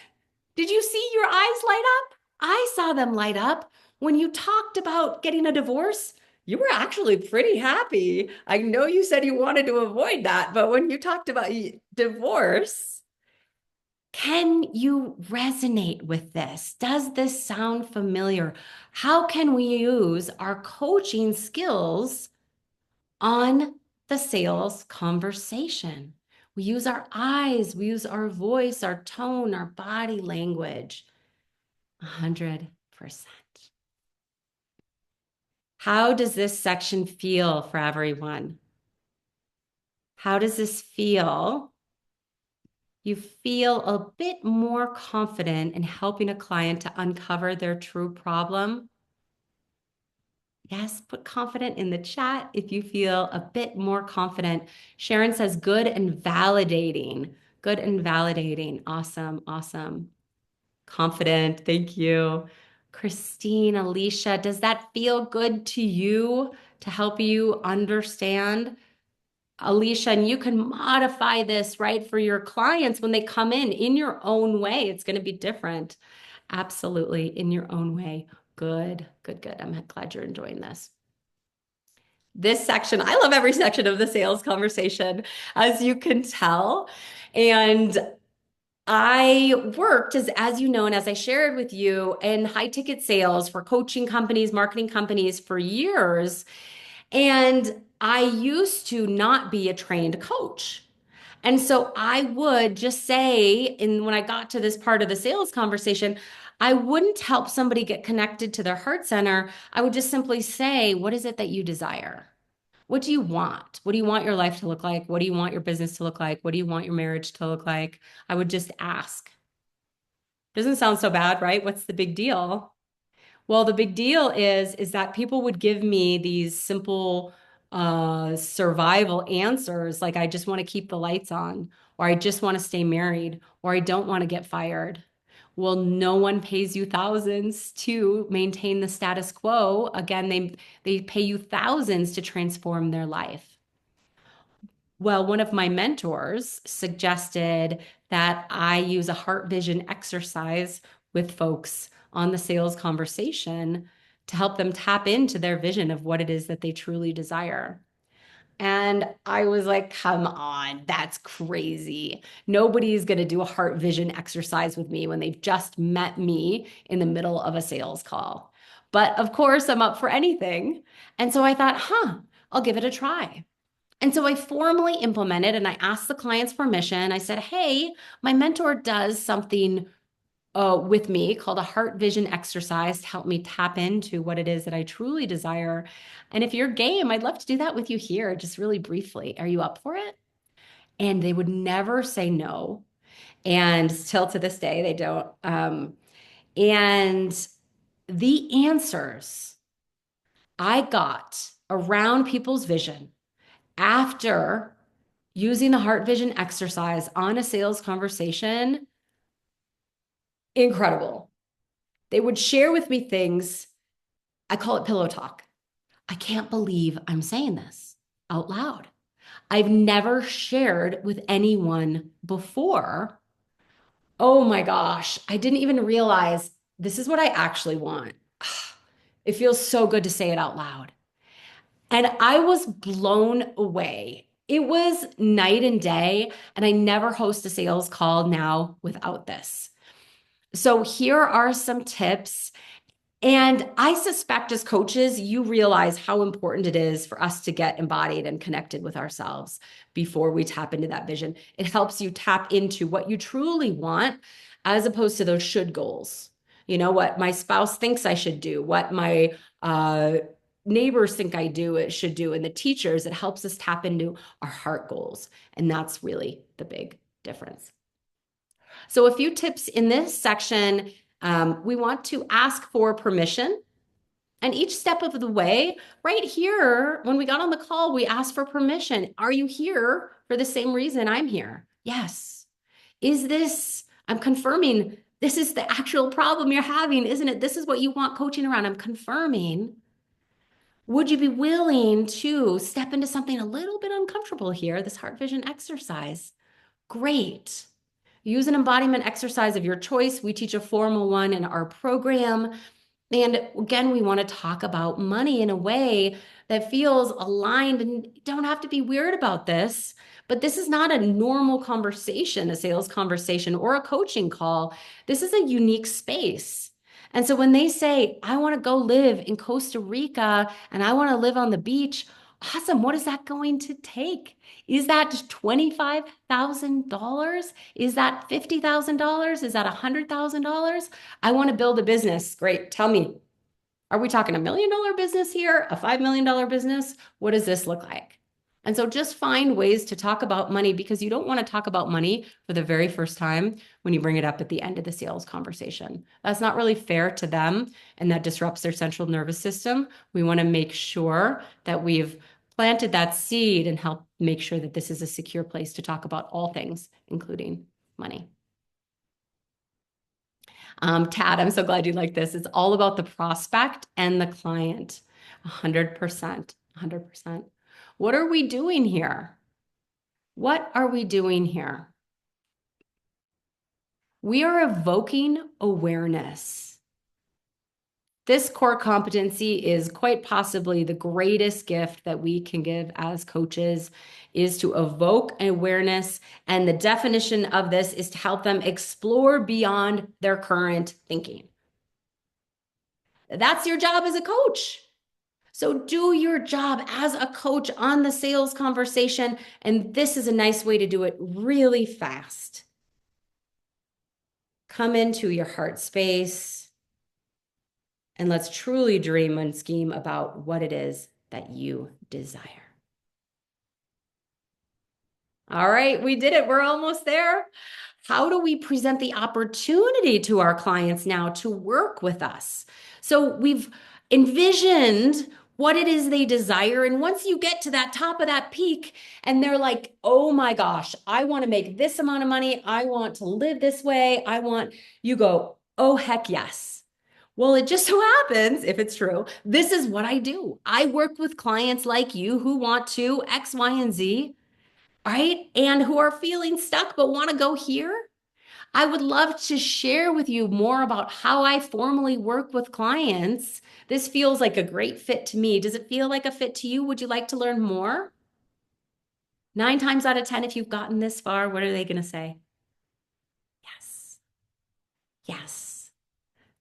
did you see your eyes light up? I saw them light up. When you talked about getting a divorce, you were actually pretty happy. I know you said you wanted to avoid that, but when you talked about divorce, can you resonate with this? Does this sound familiar? How can we use our coaching skills on the sales conversation? We use our eyes, we use our voice, our tone, our body language. 100%. How does this section feel for everyone? How does this feel? You feel a bit more confident in helping a client to uncover their true problem. Yes, put confident in the chat if you feel a bit more confident. Sharon says good and validating. Good and validating. Awesome, awesome. Confident, thank you. Christine, Alicia, does that feel good to you to help you understand? Alicia, and you can modify this, right, for your clients when they come in your own way. It's going to be different. Absolutely, in your own way. Good, good, good. I'm glad you're enjoying this. This section, I love every section of the sales conversation, as you can tell. And I worked as you know, and as I shared with you, in high ticket sales for coaching companies, marketing companies for years. And I used to not be a trained coach. And so I would just say, and when I got to this part of the sales conversation, I wouldn't help somebody get connected to their heart center. I would just simply say, what is it that you desire? What do you want? What do you want your life to look like? What do you want your business to look like? What do you want your marriage to look like? I would just ask. Doesn't sound so bad, right? What's the big deal? Well, the big deal is that people would give me these simple survival answers like I just want to keep the lights on, or I just want to stay married, or I don't want to get fired. Well, no one pays you thousands to maintain the status quo. Again, they pay you thousands to transform their life. Well, one of my mentors suggested that I use a heart vision exercise with folks on the sales conversation to help them tap into their vision of what it is that they truly desire. And I was like, come on, that's crazy. Nobody's going to do a heart vision exercise with me when they've just met me in the middle of a sales call. But of course, I'm up for anything. And so I thought, I'll give it a try. And so I formally implemented and I asked the client's permission. I said, hey, my mentor does something with me called a heart vision exercise to help me tap into what it is that I truly desire. And if you're game, I'd love to do that with you here, just really briefly. Are you up for it? And they would never say no. And still to this day, they don't. And the answers I got around people's vision after using the heart vision exercise on a sales conversation, incredible. They would share with me things. I call it pillow talk. I can't believe I'm saying this out loud. I've never shared with anyone before. Oh my gosh, I didn't even realize this is what I actually want. It feels so good to say it out loud. And I was blown away. It was night and day, and I never host a sales call now without this. So here are some tips. And I suspect as coaches, you realize how important it is for us to get embodied and connected with ourselves before we tap into that vision. It helps you tap into what you truly want as opposed to those should goals. You know, what my spouse thinks I should do, what my neighbors think it should do, and the teachers. It helps us tap into our heart goals. And that's really the big difference. So a few tips in this section. We want to ask for permission. And each step of the way, right here, when we got on the call, we asked for permission. Are you here for the same reason I'm here? Yes. I'm confirming this is the actual problem you're having, isn't it? This is what you want coaching around. I'm confirming. Would you be willing to step into something a little bit uncomfortable here, this heart vision exercise? Great. Use an embodiment exercise of your choice. We teach a formal one in our program. And again, we want to talk about money in a way that feels aligned, and don't have to be weird about this. But this is not a normal conversation, a sales conversation or a coaching call. This is a unique space. And so when they say, I want to go live in Costa Rica and I want to live on the beach, awesome. What is that going to take? Is that $25,000? Is that $50,000? Is that $100,000? I want to build a business. Great. Tell me, are we talking $1 million business here? A $5 million business? What does this look like? And so just find ways to talk about money, because you don't want to talk about money for the very first time when you bring it up at the end of the sales conversation. That's not really fair to them, and that disrupts their central nervous system. We want to make sure that we've planted that seed and help make sure that this is a secure place to talk about all things, including money. Tad, I'm so glad you like this. It's all about the prospect and the client. 100%, 100%. What are we doing here? What are we doing here? We are evoking awareness. This core competency is quite possibly the greatest gift that we can give as coaches, is to evoke awareness. And the definition of this is to help them explore beyond their current thinking. That's your job as a coach. So do your job as a coach on the sales conversation. And this is a nice way to do it really fast. Come into your heart space and let's truly dream and scheme about what it is that you desire. All right, we did it. We're almost there. How do we present the opportunity to our clients now to work with us? So we've envisioned what it is they desire. And once you get to that top of that peak and they're like, oh my gosh, I want to make this amount of money. I want to live this way. You go, oh, heck yes. Well, it just so happens, if it's true, this is what I do. I work with clients like you who want to X, Y, and Z, right? And who are feeling stuck but want to go here. I would love to share with you more about how I formally work with clients. This feels like a great fit to me. Does it feel like a fit to you? Would you like to learn more? 9 times out of 10, if you've gotten this far, what are they going to say? Yes. Yes.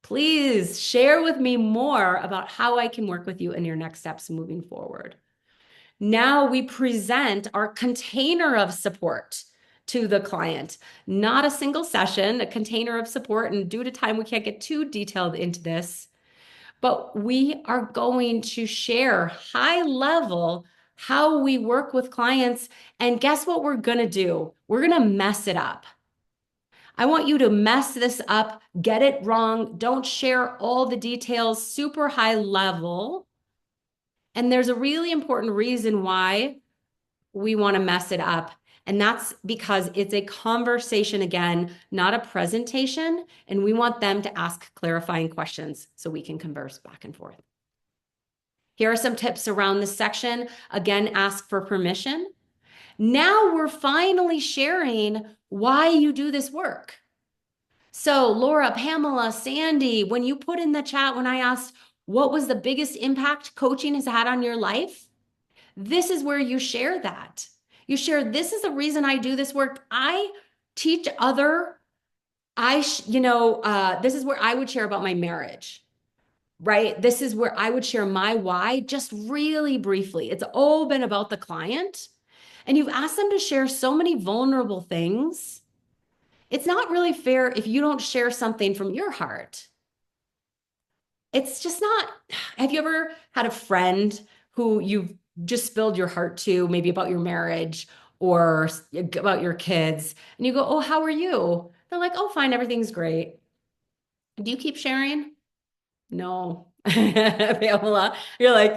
Please share with me more about how I can work with you in your next steps moving forward. Now we present our container of support to the client, not a single session, a container of support. And due to time, we can't get too detailed into this, but we are going to share high level how we work with clients. And guess what we're going to do? We're going to mess it up. I want you to mess this up, get it wrong. Don't share all the details, super high level. And there's a really important reason why we want to mess it up. And that's because it's a conversation again, not a presentation. And we want them to ask clarifying questions so we can converse back and forth. Here are some tips around this section. Again, ask for permission. Now we're finally sharing why you do this work. So Laura, Pamela, Sandy, when you put in the chat, when I asked, what was the biggest impact coaching has had on your life? This is where you share that. You share, this is the reason I do this work. I teach other, this is where I would share about my marriage, right? This is where I would share my why just really briefly. It's all been about the client. And you've asked them to share so many vulnerable things. It's not really fair if you don't share something from your heart. It's just not. Have you ever had a friend who you've just spilled your heart to, maybe about your marriage or about your kids, and you go, "Oh, how are you?" They're like, "Oh, fine, everything's great." Do you keep sharing? No. Pamela, you're like,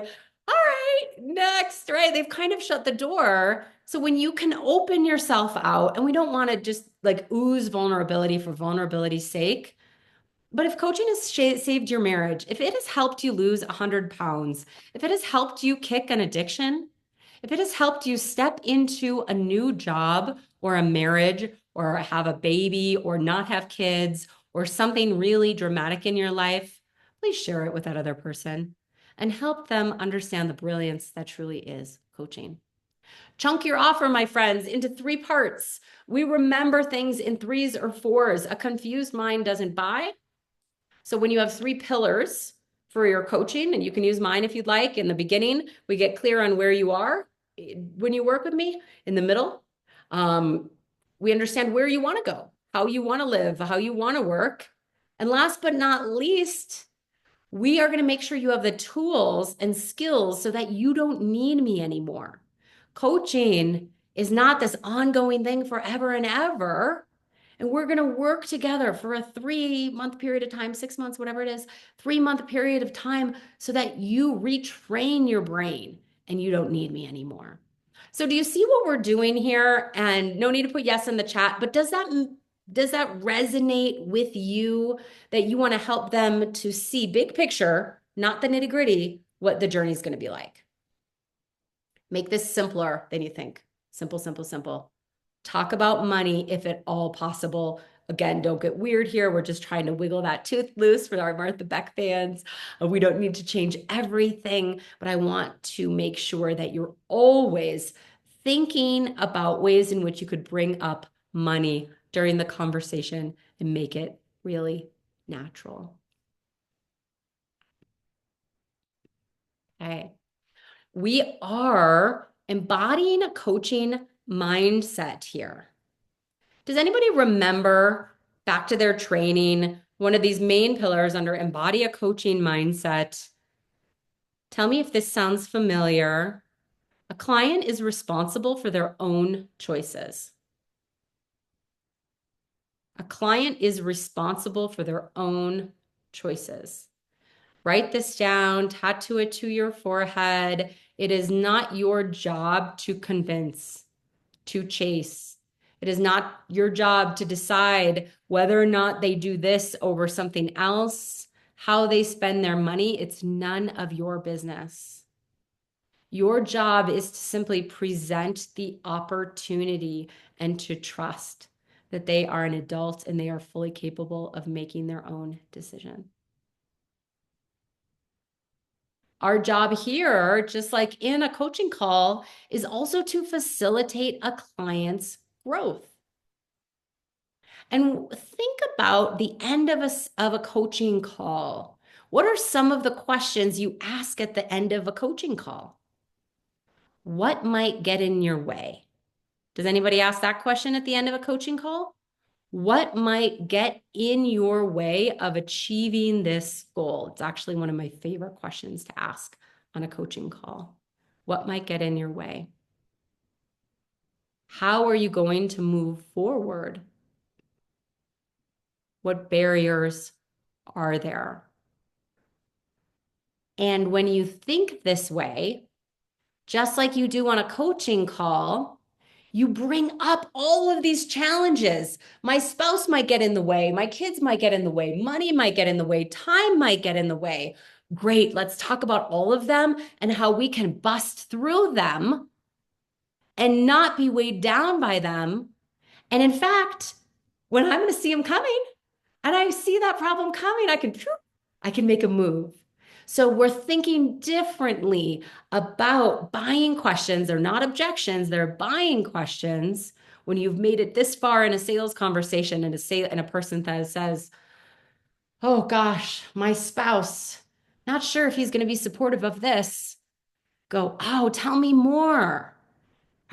"All right, next," right? They've kind of shut the door. So when you can open yourself out, and we don't want to just like ooze vulnerability for vulnerability's sake. But if coaching has saved your marriage, if it has helped you lose 100 pounds, if it has helped you kick an addiction, if it has helped you step into a new job or a marriage or have a baby or not have kids or something really dramatic in your life, please share it with that other person and help them understand the brilliance that truly is coaching. Chunk your offer, my friends, into 3 parts. We remember things in 3s or 4s. A confused mind doesn't buy. So when you have 3 pillars for your coaching, and you can use mine if you'd like, in the beginning, we get clear on where you are when you work with me. In the middle, we understand where you want to go, how you want to live, how you want to work. And last but not least, we are going to make sure you have the tools and skills so that you don't need me anymore. Coaching is not this ongoing thing forever and ever. And we're going to work together for a 3-month period of time, 6 months, whatever it is, 3-month period of time so that you retrain your brain and you don't need me anymore. So do you see what we're doing here? And no need to put yes in the chat, but does that resonate with you that you want to help them to see big picture, not the nitty gritty, what the journey is going to be like? Make this simpler than you think. Simple, simple, simple. Talk about money if at all possible. Again, don't get weird here. We're just trying to wiggle that tooth loose for our Martha Beck fans. We don't need to change everything, but I want to make sure that you're always thinking about ways in which you could bring up money during the conversation and make it really natural. Okay. We are embodying a coaching mindset here. Does anybody remember back to their training, one of these main pillars under embody a coaching mindset? Tell me if this sounds familiar. A client is responsible for their own choices. A client is responsible for their own choices. Write this down, tattoo it to your forehead. It is not your job to convince, to chase. It is not your job to decide whether or not they do this over something else, how they spend their money. It's none of your business. Your job is to simply present the opportunity and to trust that they are an adult and they are fully capable of making their own decision. Our job here, just like in a coaching call, is also to facilitate a client's growth. And think about the end of a coaching call. What are some of the questions you ask at the end of a coaching call? What might get in your way? Does anybody ask that question at the end of a coaching call? What might get in your way of achieving this goal? It's actually one of my favorite questions to ask on a coaching call. What might get in your way? How are you going to move forward? What barriers are there? And when you think this way, just like you do on a coaching call, you bring up all of these challenges. My spouse might get in the way. My kids might get in the way. Money might get in the way. Time might get in the way. Great. Let's talk about all of them and how we can bust through them and not be weighed down by them. And in fact, when I'm going to see them coming and I see that problem coming, I can make a move. So we're thinking differently about buying questions. They're not objections, they're buying questions. When you've made it this far in a sales conversation and a person that says, "Oh gosh, my spouse, not sure if he's going to be supportive of this." Go, "Oh, tell me more."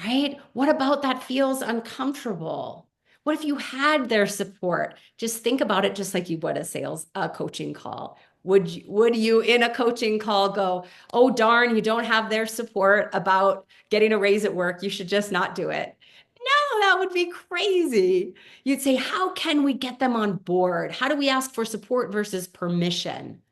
Right? What about that feels uncomfortable? What if you had their support? Just think about it just like you would a coaching call. Would you in a coaching call go, "Oh darn, you don't have their support about getting a raise at work. You should just not do it." No, that would be crazy. You'd say, "How can we get them on board? How do we ask for support versus permission?"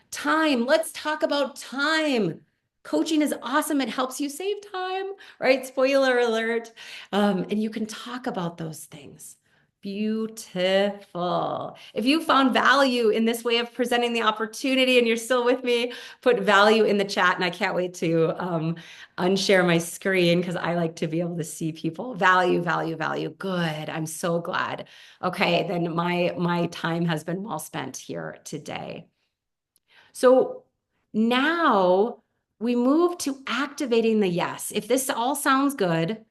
Time. Let's talk about time. Coaching is awesome. It helps you save time, right? Spoiler alert. And you can talk about those things. Beautiful. If you found value in this way of presenting the opportunity and you're still with me, put value in the chat. And I can't wait to unshare my screen because I like to be able to see people. Value, value, value. Good. I'm so glad. Okay, then my time has been well spent here today. So now we move to activating the yes. If this all sounds good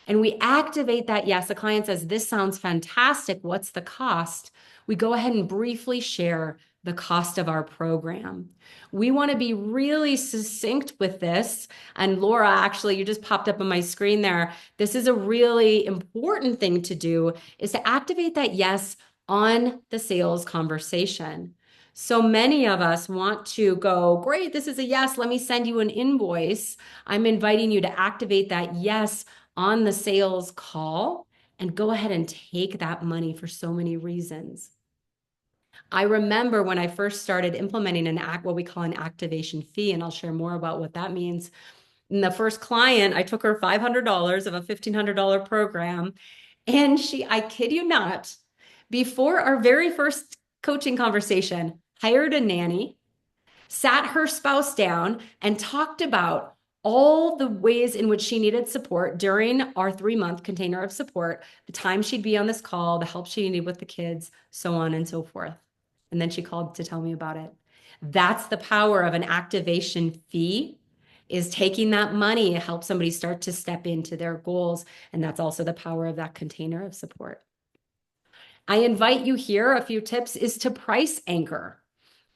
and we activate that yes, the client says, "This sounds fantastic. What's the cost?" We go ahead and briefly share the cost of our program. We want to be really succinct with this. And Laura, actually, you just popped up on my screen there. This is a really important thing to do, is to activate that yes on the sales conversation. So many of us want to go, "Great, this is a yes. Let me send you an invoice." I'm inviting you to activate that yes on the sales call and go ahead and take that money for so many reasons. I remember when I first started implementing what we call an activation fee, and I'll share more about what that means. And the first client, I took her $500 of a $1,500 program, and I kid you not, before our very first coaching conversation, hired a nanny, sat her spouse down, and talked about all the ways in which she needed support during our 3-month container of support, the time she'd be on this call, the help she needed with the kids, so on and so forth. And then she called to tell me about it. That's the power of an activation fee, is taking that money to help somebody start to step into their goals. And that's also the power of that container of support. I invite you here, a few tips is to price anchor.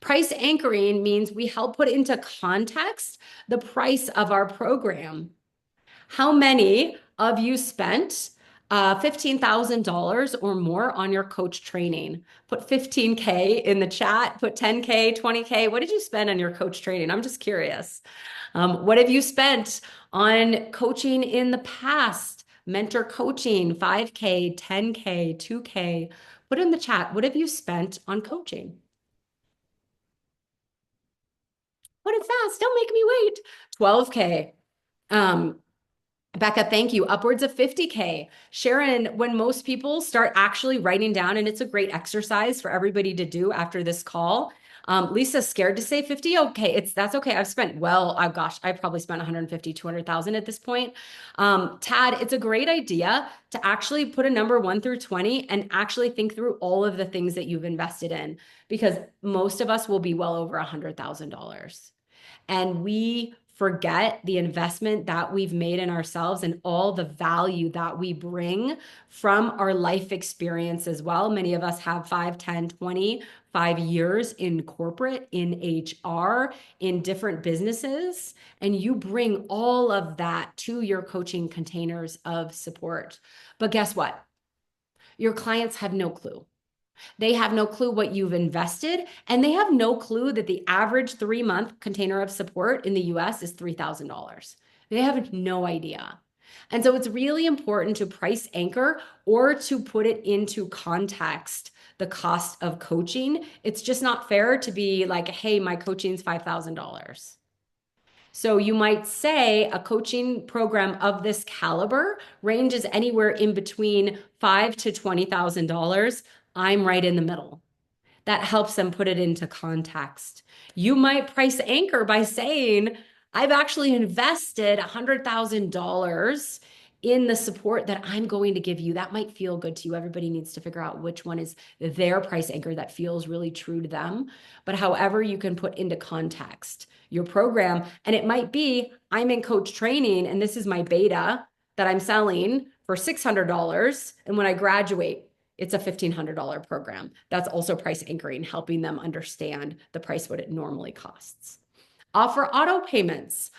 Price anchoring means we help put into context the price of our program. How many of you spent $15,000 or more on your coach training? Put 15K in the chat, put 10K, 20K. What did you spend on your coach training? I'm just curious. What have you spent on coaching in the past? Mentor coaching, 5K, 10K, 2K. Put in the chat, what have you spent on coaching? Put it fast, don't make me wait. 12K. Becca, thank you. Upwards of 50K. Sharon, when most people start actually writing down, and it's a great exercise for everybody to do after this call. Lisa's scared to say 50. Okay, that's okay. I've spent, I've probably spent 150, 200,000 at this point. Tad, it's a great idea to actually put a number 1 through 20 and actually think through all of the things that you've invested in, because most of us will be well over $100,000. And we forget the investment that we've made in ourselves and all the value that we bring from our life experience as well. Many of us have 5, 10, 25 years in corporate, in HR, in different businesses, and you bring all of that to your coaching containers of support. But guess what? Your clients have no clue. They have no clue what you've invested, and they have no clue that the average 3-month container of support in the US is $3,000. They have no idea. And so it's really important to price anchor or to put it into context, the cost of coaching. It's just not fair to be like, hey, my coaching's $5,000. So you might say a coaching program of this caliber ranges anywhere in between $5,000 to $20,000. I'm right in the middle. That helps them put it into context. You might price anchor by saying, I've actually invested $100,000 in the support that I'm going to give you. That might feel good to you. Everybody needs to figure out which one is their price anchor that feels really true to them. But however, you can put into context your program. And it might be, I'm in coach training and this is my beta that I'm selling for $600. And when I graduate, it's a $1,500 program. That's also price anchoring, helping them understand the price, what it normally costs. Offer auto payments.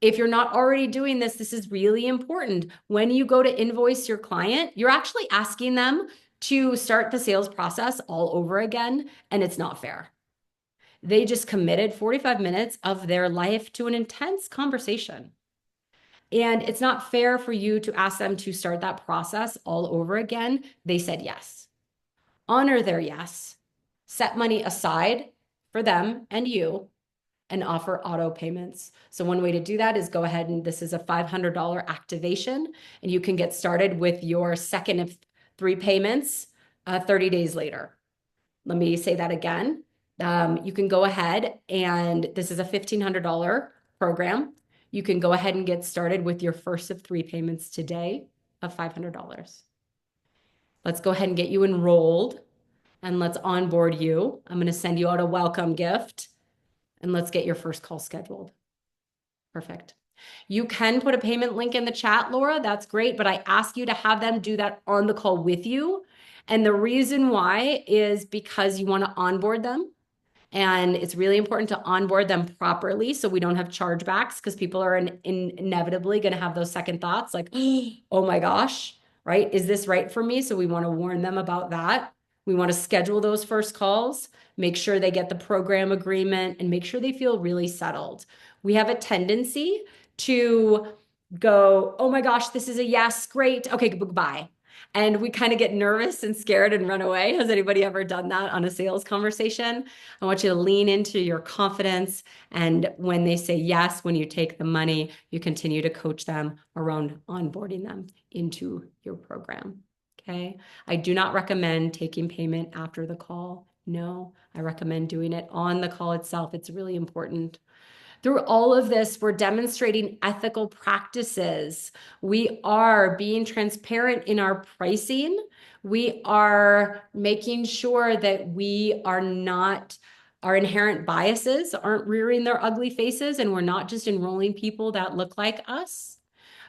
If you're not already doing this, this is really important. When you go to invoice your client, you're actually asking them to start the sales process all over again, and it's not fair. They just committed 45 minutes of their life to an intense conversation. And it's not fair for you to ask them to start that process all over again. They said yes. Honor their yes. Set money aside for them and you and offer auto payments. So one way to do that is go ahead and this is a $500 activation and you can get started with your second of 3 payments 30 days later. Let me say that again. You can go ahead and this is a $1,500 program. You can go ahead and get started with your first of 3 payments today of $500. Let's go ahead and get you enrolled and let's onboard you. I'm going to send you out a welcome gift and let's get your first call scheduled. Perfect. You can put a payment link in the chat, Laura. That's great, but I ask you to have them do that on the call with you. And the reason why is because you want to onboard them. And it's really important to onboard them properly so we don't have chargebacks because people are inevitably going to have those second thoughts like, oh my gosh, right? Is this right for me? So we want to warn them about that. We want to schedule those first calls, make sure they get the program agreement, and make sure they feel really settled. We have a tendency to go, oh my gosh, this is a yes, great. Okay, goodbye. And we kind of get nervous and scared and run away. Has anybody ever done that on a sales conversation? I want you to lean into your confidence. And when they say yes, when you take the money, you continue to coach them around onboarding them into your program. Okay. I do not recommend taking payment after the call. No, I recommend doing it on the call itself. It's really important. Through all of this, we're demonstrating ethical practices. We are being transparent in our pricing. We are making sure that we are not, our inherent biases aren't rearing their ugly faces, and we're not just enrolling people that look like us.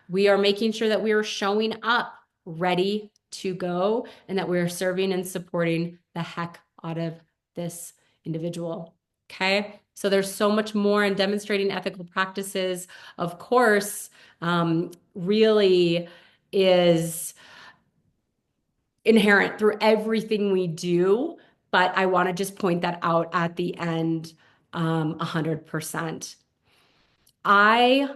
We are making sure that we are showing up ready to go and that we are serving and supporting the heck out of this individual. Okay. So there's so much more in demonstrating ethical practices. Of course, really is inherent through everything we do, but I want to just point that out at the end 100%. I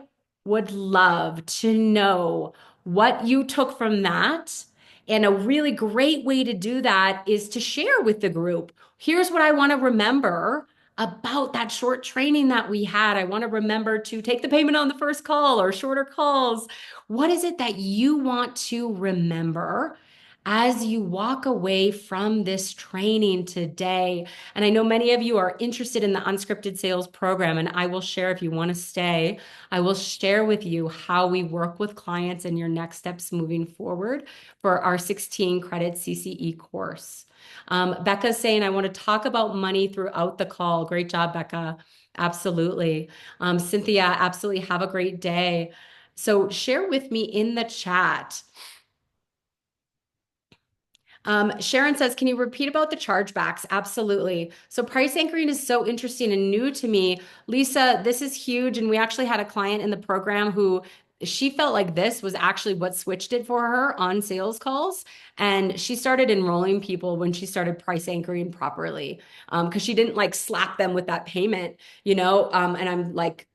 would love to know what you took from that. And a really great way to do that is to share with the group. Here's what I want to remember about that short training that we had. I want to remember to take the payment on the first call or shorter calls. What is it that you want to remember as you walk away from this training today? And I know many of you are interested in the unscripted sales program, and I will share if you want to stay. I will share with you how we work with clients and your next steps moving forward for our 16 credit CCE course. Becca's saying, I want to talk about money throughout the call. Great job, Becca. Absolutely. Cynthia, absolutely have a great day. So share with me in the chat. Sharon says, can you repeat about the chargebacks? Absolutely. So price anchoring is so interesting and new to me. Lisa, this is huge. And we actually had a client in the program who she felt like this was actually what switched it for her on sales calls. And she started enrolling people when she started price anchoring properly. Because she didn't like slap them with that payment, you know? And I'm like,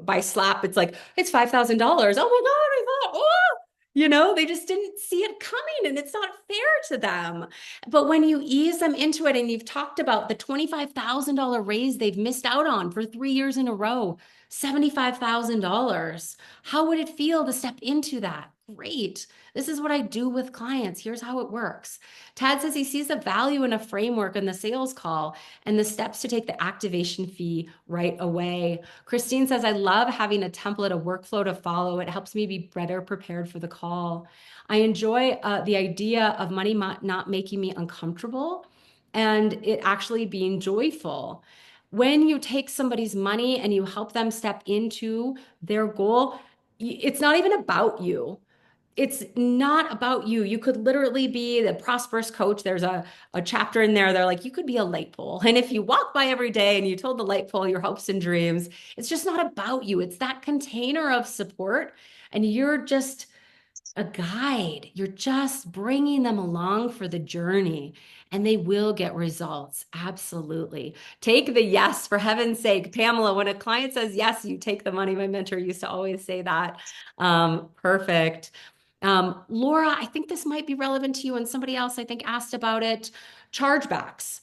by slap, it's like, it's $5,000. Oh my God, I thought, oh, you know, they just didn't see it coming and it's not fair to them. But when you ease them into it and you've talked about the $25,000 raise they've missed out on for 3 years in a row, $75,000, how would it feel to step into that? Great. This is what I do with clients. Here's how it works. Tad says he sees the value in a framework in the sales call and the steps to take the activation fee right away. Christine says, I love having a template, a workflow to follow. It helps me be better prepared for the call. I enjoy the idea of money not making me uncomfortable and it actually being joyful. When you take somebody's money and you help them step into their goal, it's not even about you. It's not about you. You could literally be the prosperous coach. There's a chapter in there. They're like, you could be a light pole. And if you walk by every day and you told the light pole your hopes and dreams, it's just not about you. It's that container of support. And you're just a guide. You're just bringing them along for the journey and they will get results. Absolutely. Take the yes for heaven's sake. Pamela, when a client says yes, you take the money. My mentor used to always say that. Perfect. Laura, I think this might be relevant to you and somebody else I think asked about it. Chargebacks.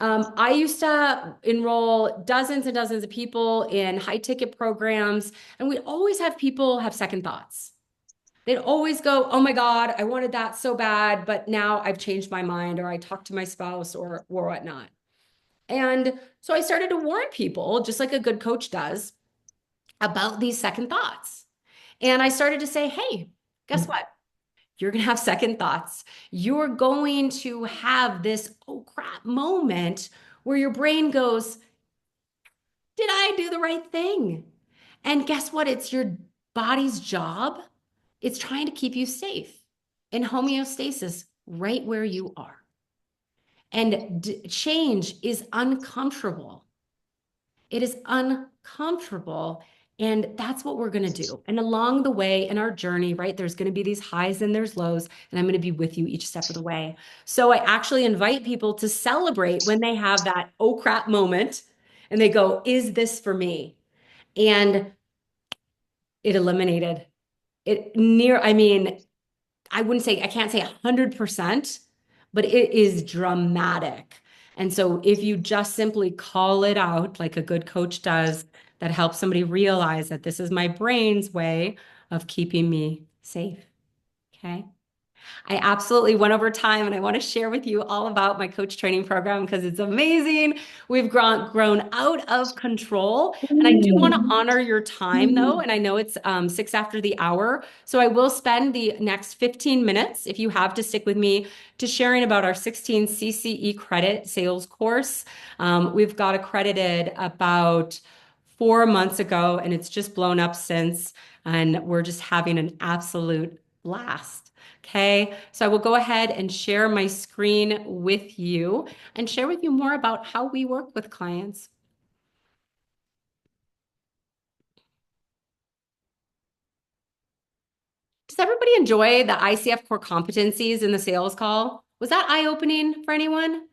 I used to enroll dozens and dozens of people in high ticket programs, and we always have people have second thoughts. They'd always go, oh my God, I wanted that so bad, but now I've changed my mind, or I talked to my spouse or whatnot. And so I started to warn people, just like a good coach does, about these second thoughts. And I started to say, hey, guess what? You're going to have second thoughts. You're going to have this, oh crap moment where your brain goes, did I do the right thing? And guess what? It's your body's job. It's trying to keep you safe in homeostasis right where you are. And change is uncomfortable. It is uncomfortable. And that's what we're going to do. And along the way in our journey, right, there's going to be these highs and there's lows, and I'm going to be with you each step of the way. So I actually invite people to celebrate when they have that oh crap moment and they go, is this for me? And it eliminated it I mean, I wouldn't say, I can't say 100%, but it is dramatic. And so if you just simply call it out like a good coach does, that helps somebody realize that this is my brain's way of keeping me safe. Okay. I absolutely went over time and I want to share with you all about my coach training program because it's amazing. We've grown out of control. And I do want to honor your time though. And I know it's 6 after the hour. So I will spend the next 15 minutes, if you have to stick with me, to sharing about our 16 CCE credit sales course. We've got accredited about 4 months ago and it's just blown up since. And we're just having an absolute blast. Okay, so I will go ahead and share my screen with you and share with you more about how we work with clients. Does everybody enjoy the ICF core competencies in the sales call? Was that eye-opening for anyone?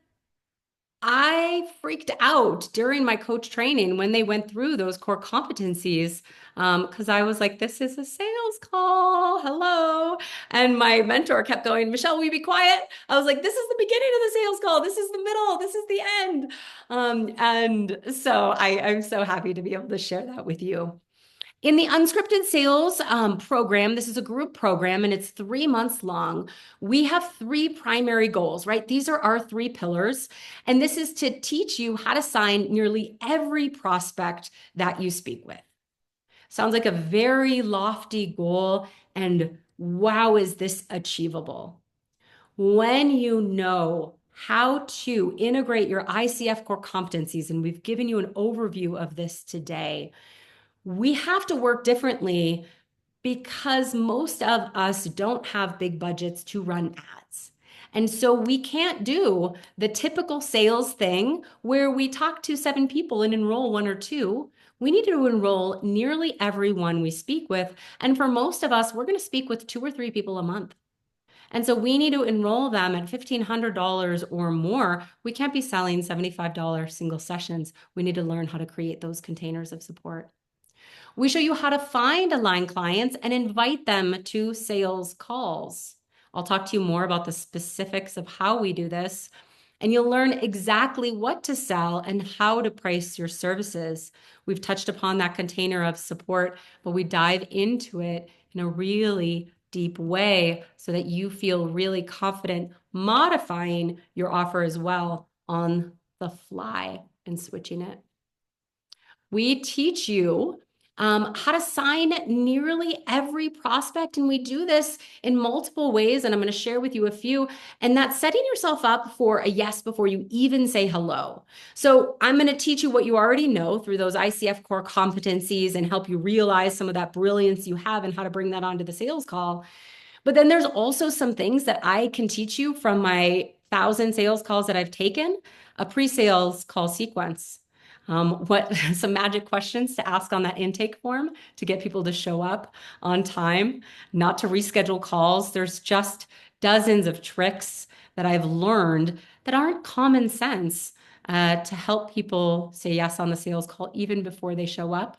I freaked out during my coach training when they went through those core competencies because I was like, this is a sales call. Hello. And my mentor kept going, Michelle, will you be quiet? I was like, this is the beginning of the sales call. This is the middle. This is the end. And so I'm so happy to be able to share that with you. In the unscripted sales program, this is a group program and it's 3 months long. We have three primary goals, right? These are our three pillars. And this is to teach you how to sign nearly every prospect that you speak with. Sounds like a very lofty goal. And wow, is this achievable? When you know how to integrate your ICF core competencies, and we've given you an overview of this today. We have to work differently because most of us don't have big budgets to run ads. And so we can't do the typical sales thing where we talk to 7 people and enroll 1 or 2. We need to enroll nearly everyone we speak with. And for most of us, we're going to speak with 2 or 3 people a month. And so we need to enroll them at $1,500 or more. We can't be selling $75 single sessions. We need to learn how to create those containers of support. We show you how to find aligned clients and invite them to sales calls. I'll talk to you more about the specifics of how we do this, and you'll learn exactly what to sell and how to price your services. We've touched upon that container of support, but we dive into it in a really deep way so that you feel really confident modifying your offer as well on the fly and switching it. We teach you how to sign nearly every prospect, and we do this in multiple ways, and I'm going to share with you a few, and that's setting yourself up for a yes before you even say hello. So I'm going to teach you what you already know through those ICF core competencies and help you realize some of that brilliance you have and how to bring that onto the sales call. But then there's also some things that I can teach you from my 1,000 sales calls that I've taken, a pre-sales call sequence. What some magic questions to ask on that intake form to get people to show up on time, not to reschedule calls. There's just dozens of tricks that I've learned that aren't common sense to help people say yes on the sales call even before they show up.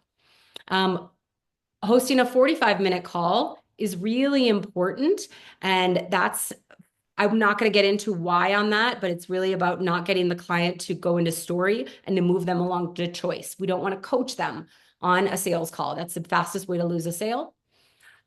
Hosting a 45-minute call is really important, and I'm not going to get into why on that, but it's really about not getting the client to go into story and to move them along to choice. We don't want to coach them on a sales call. That's the fastest way to lose a sale.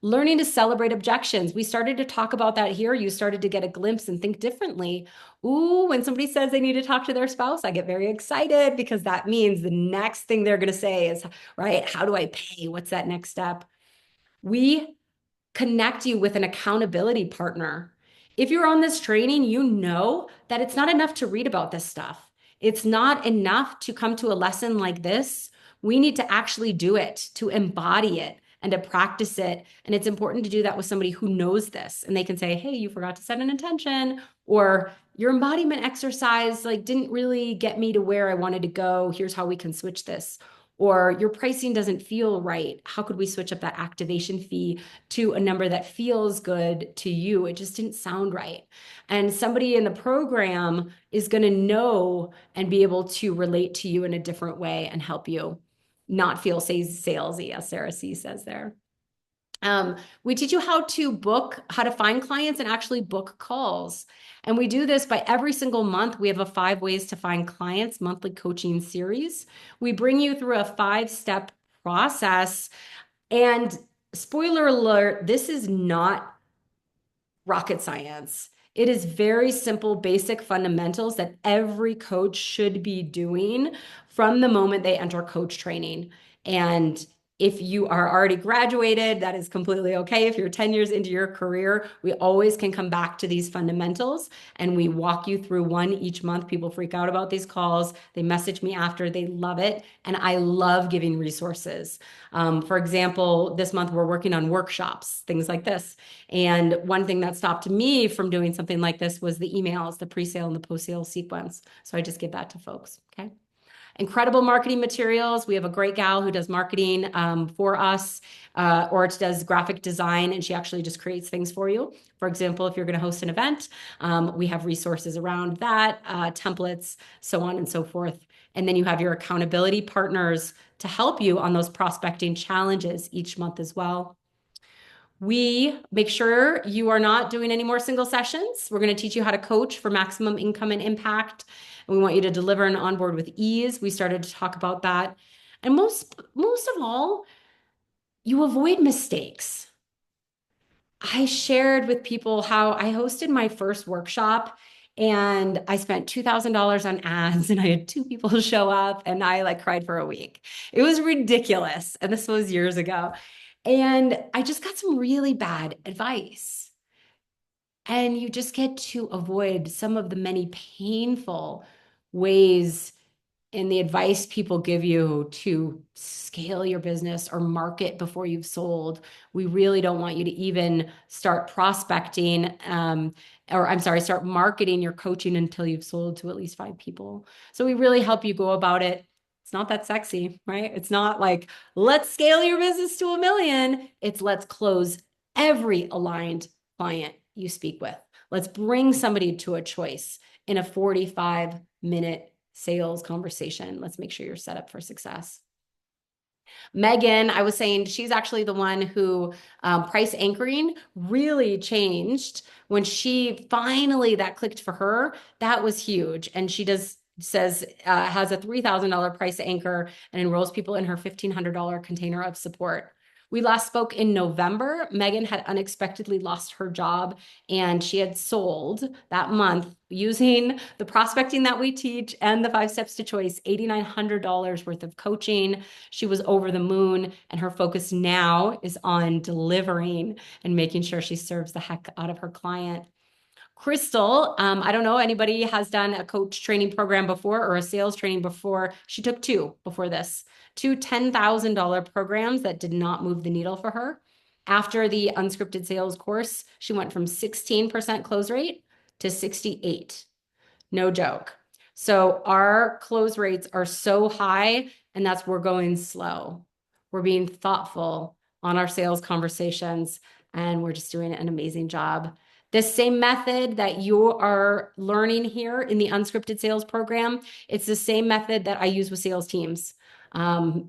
Learning to celebrate objections. We started to talk about that here. You started to get a glimpse and think differently. Ooh, when somebody says they need to talk to their spouse, I get very excited because that means the next thing they're going to say is, right, how do I pay? What's that next step? We connect you with an accountability partner. If you're on this training, you know that it's not enough to read about this stuff. It's not enough to come to a lesson like this. We need to actually do it, to embody it and to practice it. And it's important to do that with somebody who knows this. And they can say, hey, you forgot to set an intention, or your embodiment exercise didn't really get me to where I wanted to go. Here's how we can switch this. Or your pricing doesn't feel right. How could we switch up that activation fee to a number that feels good to you? It just didn't sound right. And somebody in the program is going to know and be able to relate to you in a different way and help you not feel salesy, as Sarah C says there. We teach you how to find clients and actually book calls. And we do this by every single month. We have a 5 ways to find clients monthly coaching series. We bring you through a 5-step process. And spoiler alert, this is not rocket science. It is very simple, basic fundamentals that every coach should be doing from the moment they enter coach training. And if you are already graduated, that is completely okay. If you're 10 years into your career, we always can come back to these fundamentals and we walk you through one each month. People freak out about these calls. They message me after, they love it. And I love giving resources. For example, this month we're working on workshops, things like this. And one thing that stopped me from doing something like this was the emails, the pre-sale and the post-sale sequence. So I just give that to folks, okay? Incredible marketing materials. We have a great gal who does marketing for us, or does graphic design, and she actually just creates things for you. For example, if you're going to host an event, we have resources around that, templates, so on and so forth. And then you have your accountability partners to help you on those prospecting challenges each month as well. We make sure you are not doing any more single sessions. We're going to teach you how to coach for maximum income and impact. And we want you to deliver and onboard with ease. We started to talk about that. And most of all, you avoid mistakes. I shared with people how I hosted my first workshop and I spent $2,000 on ads and I had 2 people show up and I cried for a week. It was ridiculous. And this was years ago. And I just got some really bad advice. And you just get to avoid some of the many painful ways and the advice people give you to scale your business or market before you've sold. We really don't want you to even start prospecting, start marketing your coaching until you've sold to at least 5 people. So we really help you go about it. It's not that sexy, right? It's not like, let's scale your business to 1 million. It's let's close every aligned client you speak with. Let's bring somebody to a choice in a 45-minute sales conversation. Let's make sure you're set up for success. Megan, I was saying she's actually the one who price anchoring really changed when she finally, that clicked for her. That was huge. And she has a $3,000 price anchor and enrolls people in her $1,500 container of support. We last spoke in November. Megan had unexpectedly lost her job and she had sold that month using the prospecting that we teach and the 5 steps to choice, $8,900 worth of coaching. She was over the moon, and her focus now is on delivering and making sure she serves the heck out of her client. Crystal, I don't know, anybody has done a coach training program before or a sales training before. She took 2 before this, 2 $10,000 programs that did not move the needle for her. After the unscripted sales course, she went from 16% close rate to 68. No joke. So our close rates are so high, and that's we're going slow. We're being thoughtful on our sales conversations, and we're just doing an amazing job. This same method that you are learning here in the unscripted sales program, it's the same method that I use with sales teams.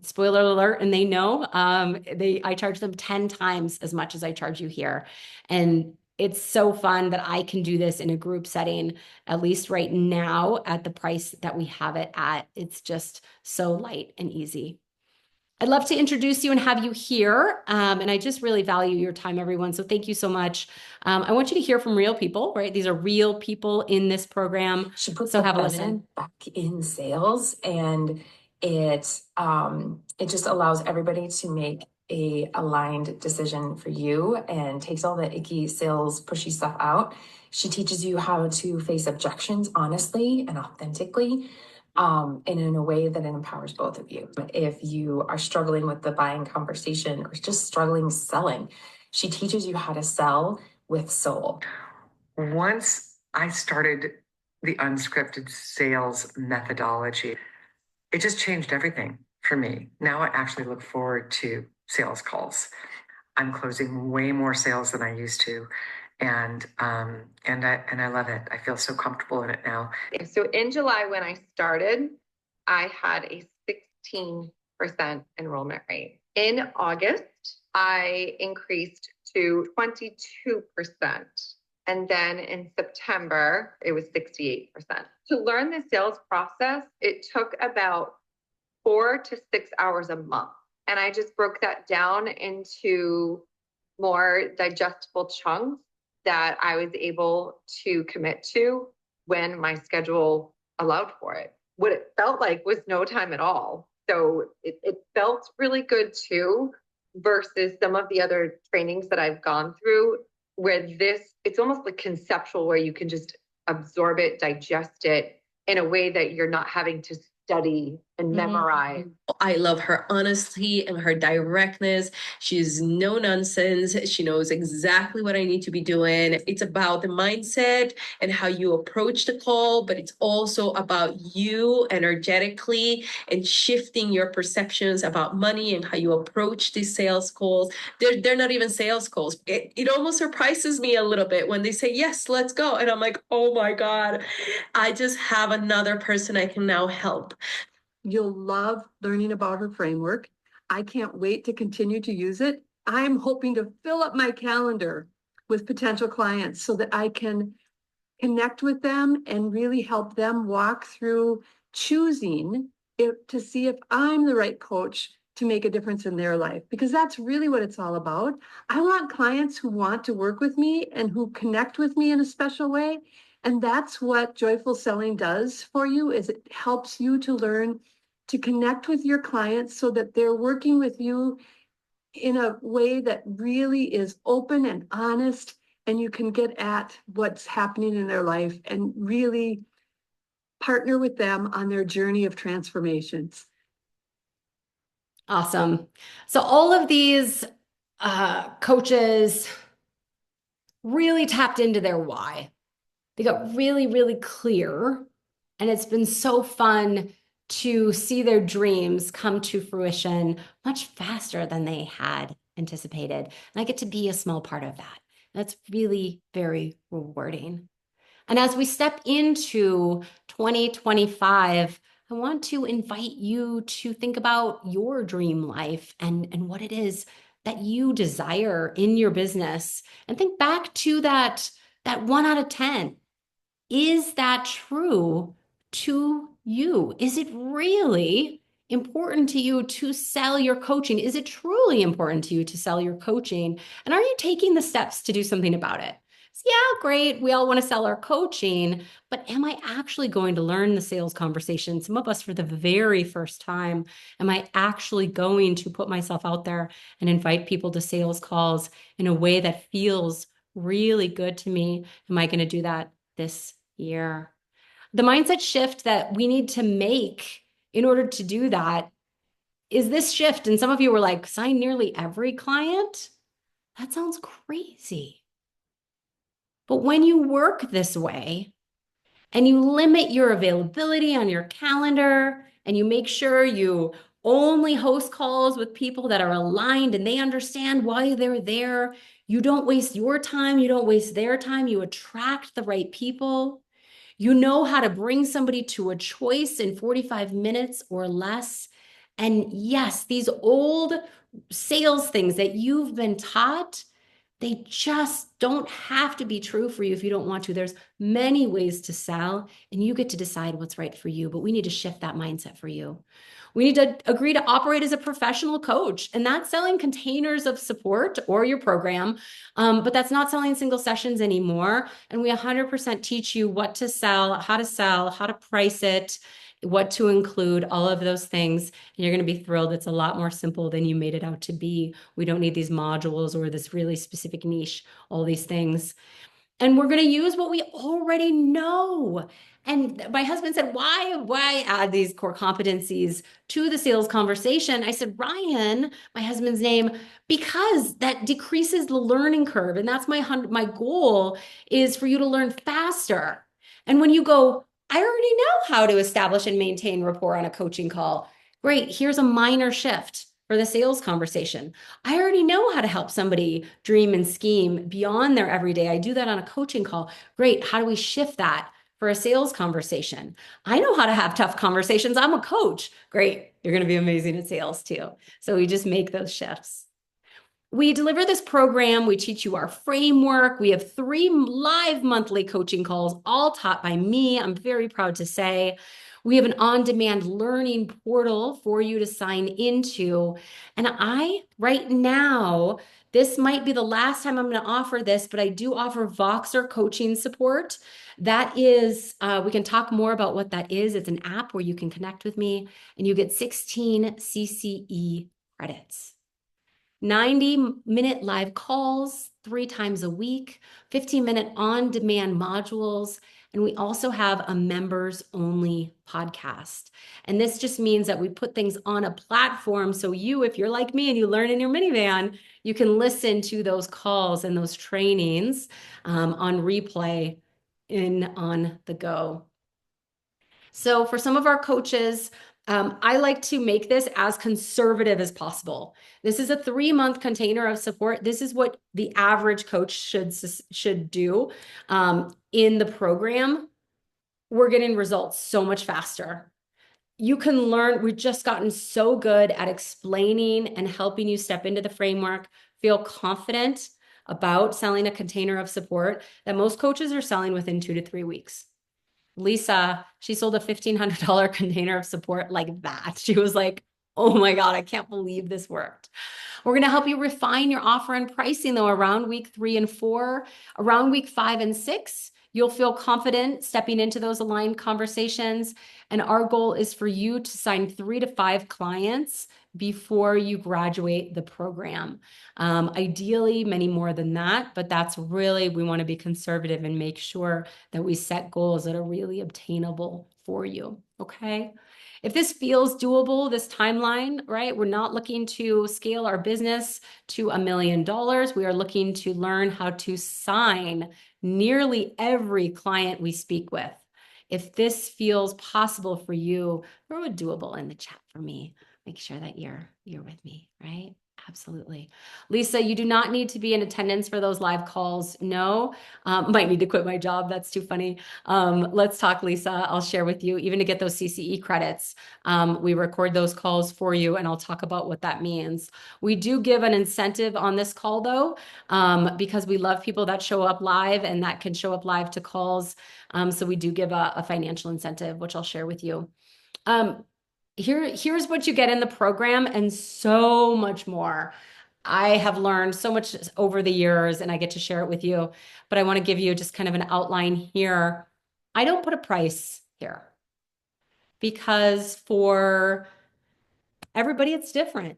Spoiler alert, and they know, I charge them 10 times as much as I charge you here. And it's so fun that I can do this in a group setting, at least right now at the price that we have it at. It's just so light and easy. I'd love to introduce you and have you here. And I just really value your time, everyone. So thank you so much. I want you to hear from real people, right? These are real people in this program. So have a listen. Back in sales, and it just allows everybody to make a aligned decision for you and takes all the icky sales pushy stuff out. She teaches you how to face objections honestly and authentically. And in a way that it empowers both of you. If you are struggling with the buying conversation or just struggling selling, she teaches you how to sell with soul. Once I started the unscripted sales methodology, it just changed everything for me. Now I actually look forward to sales calls. I'm closing way more sales than I used to. And I love it. I feel so comfortable in it now. So in July, when I started, I had a 16% enrollment rate. In August, I increased to 22%. And then in September, it was 68%. To learn the sales process, it took about 4 to 6 hours a month. And I just broke that down into more digestible chunks that I was able to commit to when my schedule allowed for it. What it felt like was no time at all. So it felt really good too, versus some of the other trainings that I've gone through where it's almost like conceptual, where you can just absorb it, digest it in a way that you're not having to study and memorize. I love her honesty and her directness. She's no nonsense. She knows exactly what I need to be doing. It's about the mindset and how you approach the call, but it's also about you energetically and shifting your perceptions about money and how you approach these sales calls. They're not even sales calls. It almost surprises me a little bit when they say, yes, let's go. And I'm like, oh my God, I just have another person I can now help. You'll love learning about her framework. I can't wait to continue to use it. I'm hoping to fill up my calendar with potential clients so that I can connect with them and really help them walk through choosing to see if I'm the right coach to make a difference in their life, because that's really what it's all about. I want clients who want to work with me and who connect with me in a special way. And that's what joyful selling does for you, is it helps you to learn to connect with your clients so that they're working with you in a way that really is open and honest and you can get at what's happening in their life and really partner with them on their journey of transformations. Awesome. So all of these coaches really tapped into their why. They got really, really clear. And it's been so fun to see their dreams come to fruition much faster than they had anticipated. And I get to be a small part of that. That's really very rewarding. And as we step into 2025, I want to invite you to think about your dream life and what it is that you desire in your business. And think back to that 1 out of 10. Is that true to you? Is it really important to you to sell your coaching? Is it truly important to you to sell your coaching? And are you taking the steps to do something about it? So yeah, great. We all want to sell our coaching, but am I actually going to learn the sales conversation? Some of us for the very first time. Am I actually going to put myself out there and invite people to sales calls in a way that feels really good to me? Am I going to do that this year? The mindset shift that we need to make in order to do that is this shift. And some of you were like, sign nearly every client? That sounds crazy. But when you work this way and you limit your availability on your calendar and you make sure you only host calls with people that are aligned and they understand why they're there, you don't waste your time, you don't waste their time, you attract the right people. You know how to bring somebody to a choice in 45 minutes or less. And yes, these old sales things that you've been taught, they just don't have to be true for you if you don't want to. There's many ways to sell, and you get to decide what's right for you, but we need to shift that mindset for you. We need to agree to operate as a professional coach, and that's selling containers of support or your program, but that's not selling single sessions anymore. And we 100% teach you what to sell, how to price it, what to include, all of those things. And you're going to be thrilled. It's a lot more simple than you made it out to be. We don't need these modules or this really specific niche, all these things. And we're going to use what we already know. And my husband said, why add these core competencies to the sales conversation? I said, Ryan, my husband's name, because that decreases the learning curve. And that's my goal is for you to learn faster. And when you go, I already know how to establish and maintain rapport on a coaching call. Great. Here's a minor shift for the sales conversation. I already know how to help somebody dream and scheme beyond their everyday. I do that on a coaching call. Great. How do we shift that for a sales conversation? I know how to have tough conversations. I'm a coach. Great. You're going to be amazing at sales too. So we just make those shifts. We deliver this program. We teach you our framework. We have 3 live monthly coaching calls, all taught by me. I'm very proud to say. We have an on-demand learning portal for you to sign into. And right now, this might be the last time I'm going to offer this, but I do offer Voxer coaching support. That is, we can talk more about what that is. It's an app where you can connect with me and you get 16 CCE credits. 90-minute live calls 3 times a week, 15-minute on-demand modules, and we also have a members-only podcast. And this just means that we put things on a platform so you, if you're like me and you learn in your minivan, you can listen to those calls and those trainings on replay on the go. So for some of our coaches, I like to make this as conservative as possible. This is a 3-month container of support. This is what the average coach should do in the program. We're getting results so much faster. You can learn. We've just gotten so good at explaining and helping you step into the framework, feel confident about selling a container of support that most coaches are selling within 2 to 3 weeks. Lisa, she sold a $1,500 container of support like that. She was like, oh my God, I can't believe this worked. We're going to help you refine your offer and pricing though around week 3 and 4. Around week 5 and 6, you'll feel confident stepping into those aligned conversations. And our goal is for you to sign 3 to 5 clients before you graduate the program. Ideally, many more than that, but that's really, we want to be conservative and make sure that we set goals that are really obtainable for you, okay? If this feels doable, this timeline, right? We're not looking to scale our business to $1 million. We are looking to learn how to sign nearly every client we speak with. If this feels possible for you, throw a doable in the chat for me. Make sure that you're with me, right? Absolutely. Lisa, you do not need to be in attendance for those live calls. No, might need to quit my job. That's too funny. Let's talk, Lisa. I'll share with you, even to get those CCE credits. We record those calls for you, and I'll talk about what that means. We do give an incentive on this call, though, because we love people that show up live and that can show up live to calls. So we do give a financial incentive, which I'll share with you. Here's what you get in the program and so much more. I have learned so much over the years and I get to share it with you, but I want to give you just kind of an outline here. I don't put a price here because for everybody, it's different.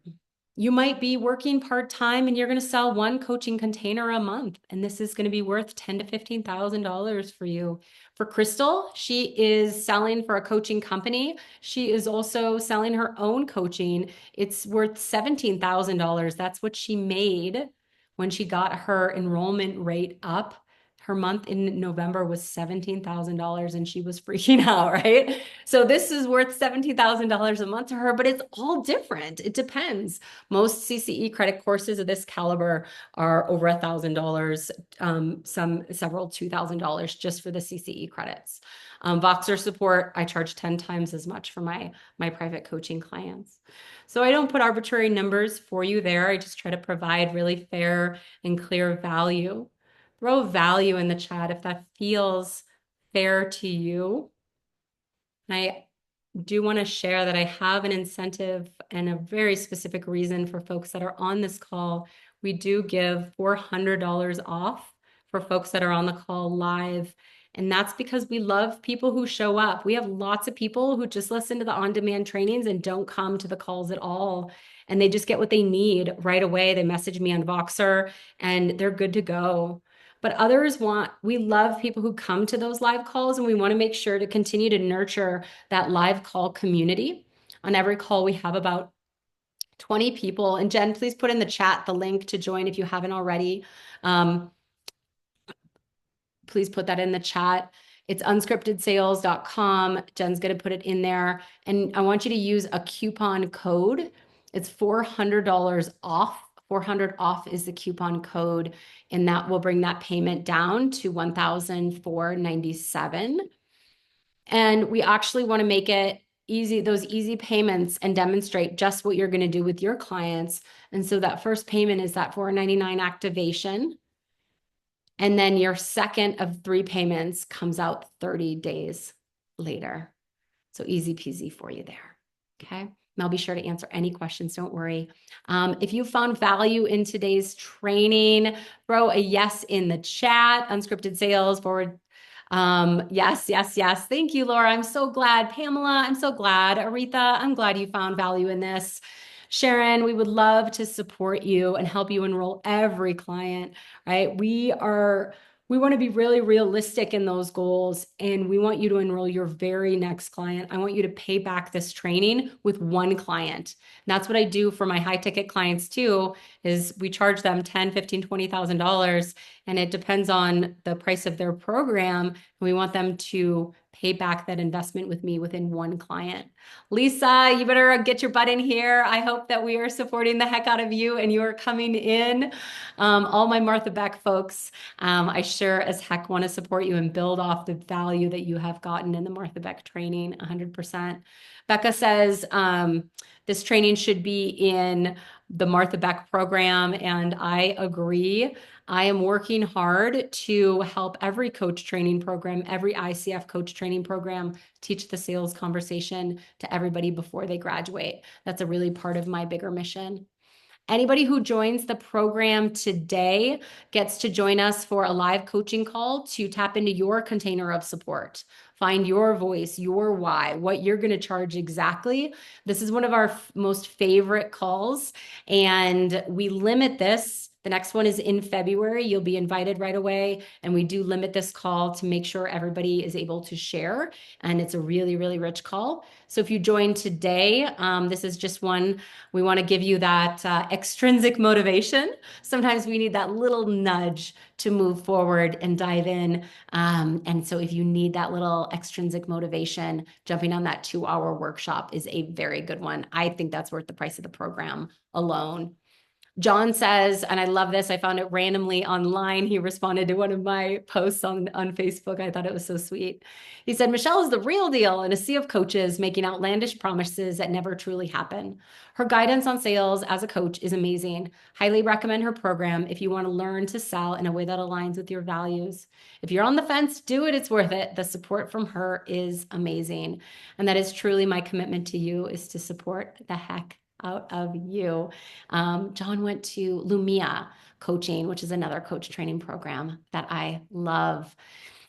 You might be working part-time and you're going to sell one coaching container a month, and this is going to be worth $10,000 to $15,000 for you. For Crystal, she is selling for a coaching company. She is also selling her own coaching. It's worth $17,000. That's what she made when she got her enrollment rate up. Her month in November was $17,000 and she was freaking out, right? So this is worth $17,000 a month to her, but it's all different. It depends. Most CCE credit courses of this caliber are over $1,000, several $2,000 just for the CCE credits. Voxer support, I charge 10 times as much for my private coaching clients. So I don't put arbitrary numbers for you there. I just try to provide really fair and clear value. Throw value in the chat if that feels fair to you. And I do want to share that I have an incentive and a very specific reason for folks that are on this call. We do give $400 off for folks that are on the call live. And that's because we love people who show up. We have lots of people who just listen to the on-demand trainings and don't come to the calls at all. And they just get what they need right away. They message me on Voxer and they're good to go. But we love people who come to those live calls, and we want to make sure to continue to nurture that live call community. On every call, we have about 20 people. And Jen, please put in the chat the link to join if you haven't already. Please put that in the chat. It's unscriptedsales.com. Jen's going to put it in there. And I want you to use a coupon code. It's $400 off. 400 off is the coupon code, and that will bring that payment down to $1,497. And we actually want to make it easy, those easy payments, and demonstrate just what you're going to do with your clients. And so that first payment is that $499 activation. And then your second of 3 payments comes out 30 days later. So easy peasy for you there. Okay. And I'll be sure to answer any questions. Don't worry. If you found value in today's training, throw a yes in the chat. Unscripted sales forward. Yes, yes, yes. Thank you, Laura. I'm so glad. Pamela, I'm so glad. Aretha, I'm glad you found value in this. Sharon, we would love to support you and help you enroll every client, right? We want to be really realistic in those goals, and we want you to enroll your very next client. I want you to pay back this training with one client. And that's what I do for my high ticket clients too, is we charge them $10,000, $15,000, $20,000, and it depends on the price of their program. And we want them to pay back that investment with me within one client. Lisa, you better get your butt in here. I hope that we are supporting the heck out of you and you are coming in. All my Martha Beck folks, I sure as heck want to support you and build off the value that you have gotten in the Martha Beck training 100%. Becca says this training should be in the Martha Beck program, and I agree. I am working hard to help every coach training program, every ICF coach training program, teach the sales conversation to everybody before they graduate. That's a really part of my bigger mission. Anybody who joins the program today gets to join us for a live coaching call to tap into your container of support. find your voice, your why, what you're going to charge exactly. This is one of our most favorite calls, and we limit this. The next one is in February. You'll be invited right away. And we do limit this call to make sure everybody is able to share. And it's a really, really rich call. So if you join today, this is just one, we want to give you that extrinsic motivation. Sometimes we need that little nudge to move forward and dive in. And so if you need that little extrinsic motivation, jumping on that 2-hour workshop is a very good one. I think that's worth the price of the program alone. John says, and I love this, I found it randomly online. He responded to one of my posts on Facebook. I thought it was so sweet. He said, Michelle is the real deal in a sea of coaches making outlandish promises that never truly happen. Her guidance on sales as a coach is amazing. Highly recommend her program if you want to learn to sell in a way that aligns with your values. If you're on the fence, do it. It's worth it. The support from her is amazing. And that is truly my commitment to you, is to support the heck out of you. John went to Lumia Coaching, which is another coach training program that I love.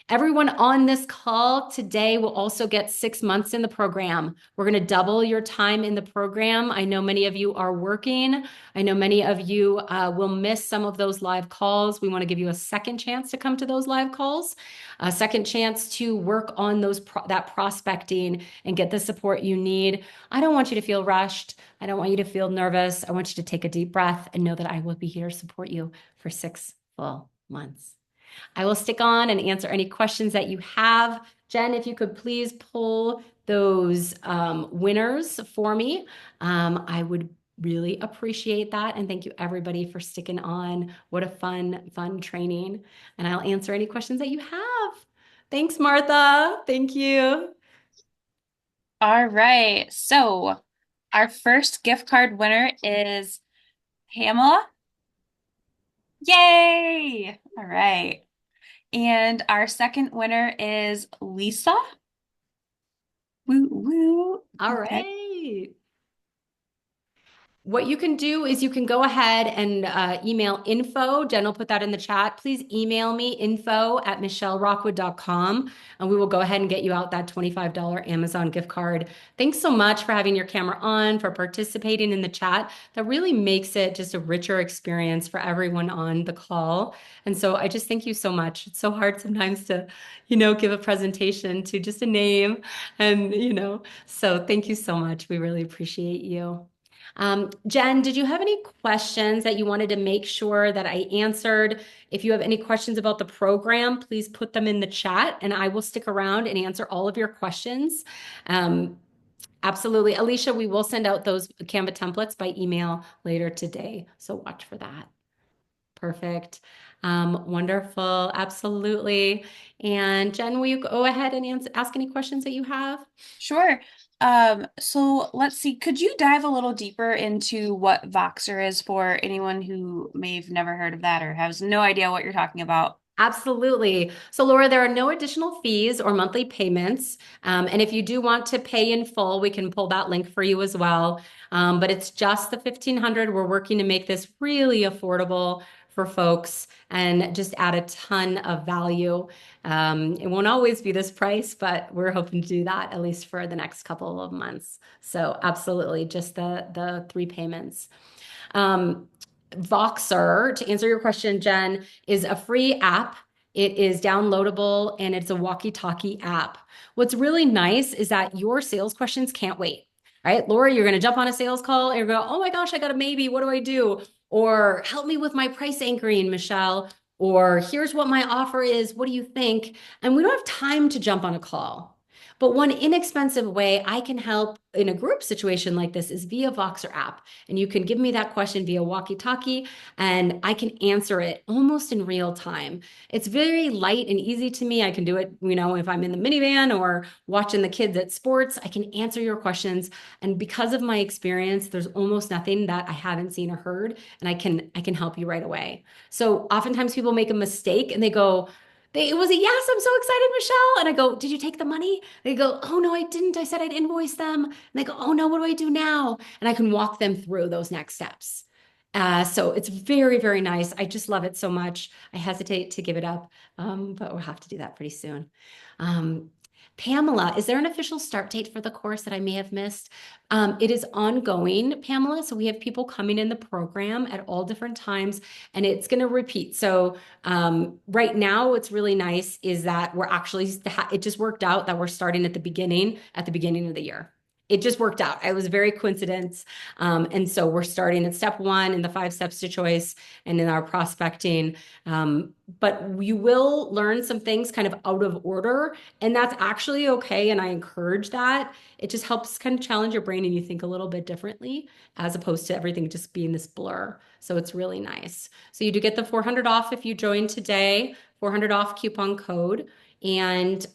Everyone on this call today will also get 6 months in the program. We're going to double your time in the program. I know many of you are working. I know many of you will miss some of those live calls. We want to give you a second chance to come to those live calls, a second chance to work on that prospecting and get the support you need. I don't want you to feel rushed. I don't want you to feel nervous. I want you to take a deep breath and know that I will be here to support you for 6 full months. I will stick on and answer any questions that you have. Jen, if you could please pull those winners for me, I would really appreciate that. And thank you everybody for sticking on. What a fun training. And I'll answer any questions that you have. Thanks, Martha. Thank you. All right. So our first gift card winner is Pamela. Yay! All right. And our second winner is Lisa. Woo woo. All Okay. right. What you can do is you can go ahead and email info. Jen will put that in the chat. Please email me info@michellerockwood.com, and we will go ahead and get you out that $25 Amazon gift card. Thanks so much for having your camera on, for participating in the chat. That really makes it just a richer experience for everyone on the call. And so I just thank you so much. It's so hard sometimes to, give a presentation to just a name and, so thank you so much. We really appreciate you. Jen, did you have any questions that you wanted to make sure that I answered? If you have any questions about the program, please put them in the chat and I will stick around and answer all of your questions. Absolutely. Alicia, we will send out those Canva templates by email later today. So watch for that. Perfect. Wonderful. Absolutely. And Jen, will you go ahead and ask any questions that you have? Sure. So let's see. Could you dive a little deeper into what Voxer is for anyone who may have never heard of that or has no idea what you're talking about? Absolutely. So Laura, there are no additional fees or monthly payments. And if you do want to pay in full, we can pull that link for you as well. But it's just the $1,500. We're working to make this really affordable for folks and just add a ton of value. It won't always be this price, but we're hoping to do that at least for the next couple of months. So absolutely, just the 3 payments. Voxer, to answer your question, Jen, is a free app. It is downloadable and it's a walkie-talkie app. What's really nice is that your sales questions can't wait, right? Laura, you're going to jump on a sales call and you're going to go, oh my gosh, I got a maybe. What do I do? Or help me with my price anchoring, Michelle. Or here's what my offer is. What do you think? And we don't have time to jump on a call. But one inexpensive way I can help in a group situation like this is via Voxer app. And you can give me that question via walkie-talkie and I can answer it almost in real time. It's very light and easy to me. I can do it, if I'm in the minivan or watching the kids at sports, I can answer your questions. And because of my experience, there's almost nothing that I haven't seen or heard, and I can help you right away. So oftentimes people make a mistake and they go, it was a yes, I'm so excited, Michelle. And I go, did you take the money? They go, oh no, I didn't. I said I'd invoice them. And they go, oh no, what do I do now? And I can walk them through those next steps. So it's very, very nice. I just love it so much. I hesitate to give it up, but we'll have to do that pretty soon. Pamela, is there an official start date for the course that I may have missed? It is ongoing, Pamela. So we have people coming in the program at all different times, and it's going to repeat. So right now, what's really nice is that we're actually, it just worked out that we're starting at the beginning of the year. It just worked out. It was very coincidence. And so we're starting at step 1 in the 5 steps to choice and in our prospecting. But you will learn some things kind of out of order, and that's actually okay. And I encourage that. It just helps kind of challenge your brain and you think a little bit differently as opposed to everything just being this blur. So it's really nice. So you do get the 400 off if you join today, 400 off coupon code. And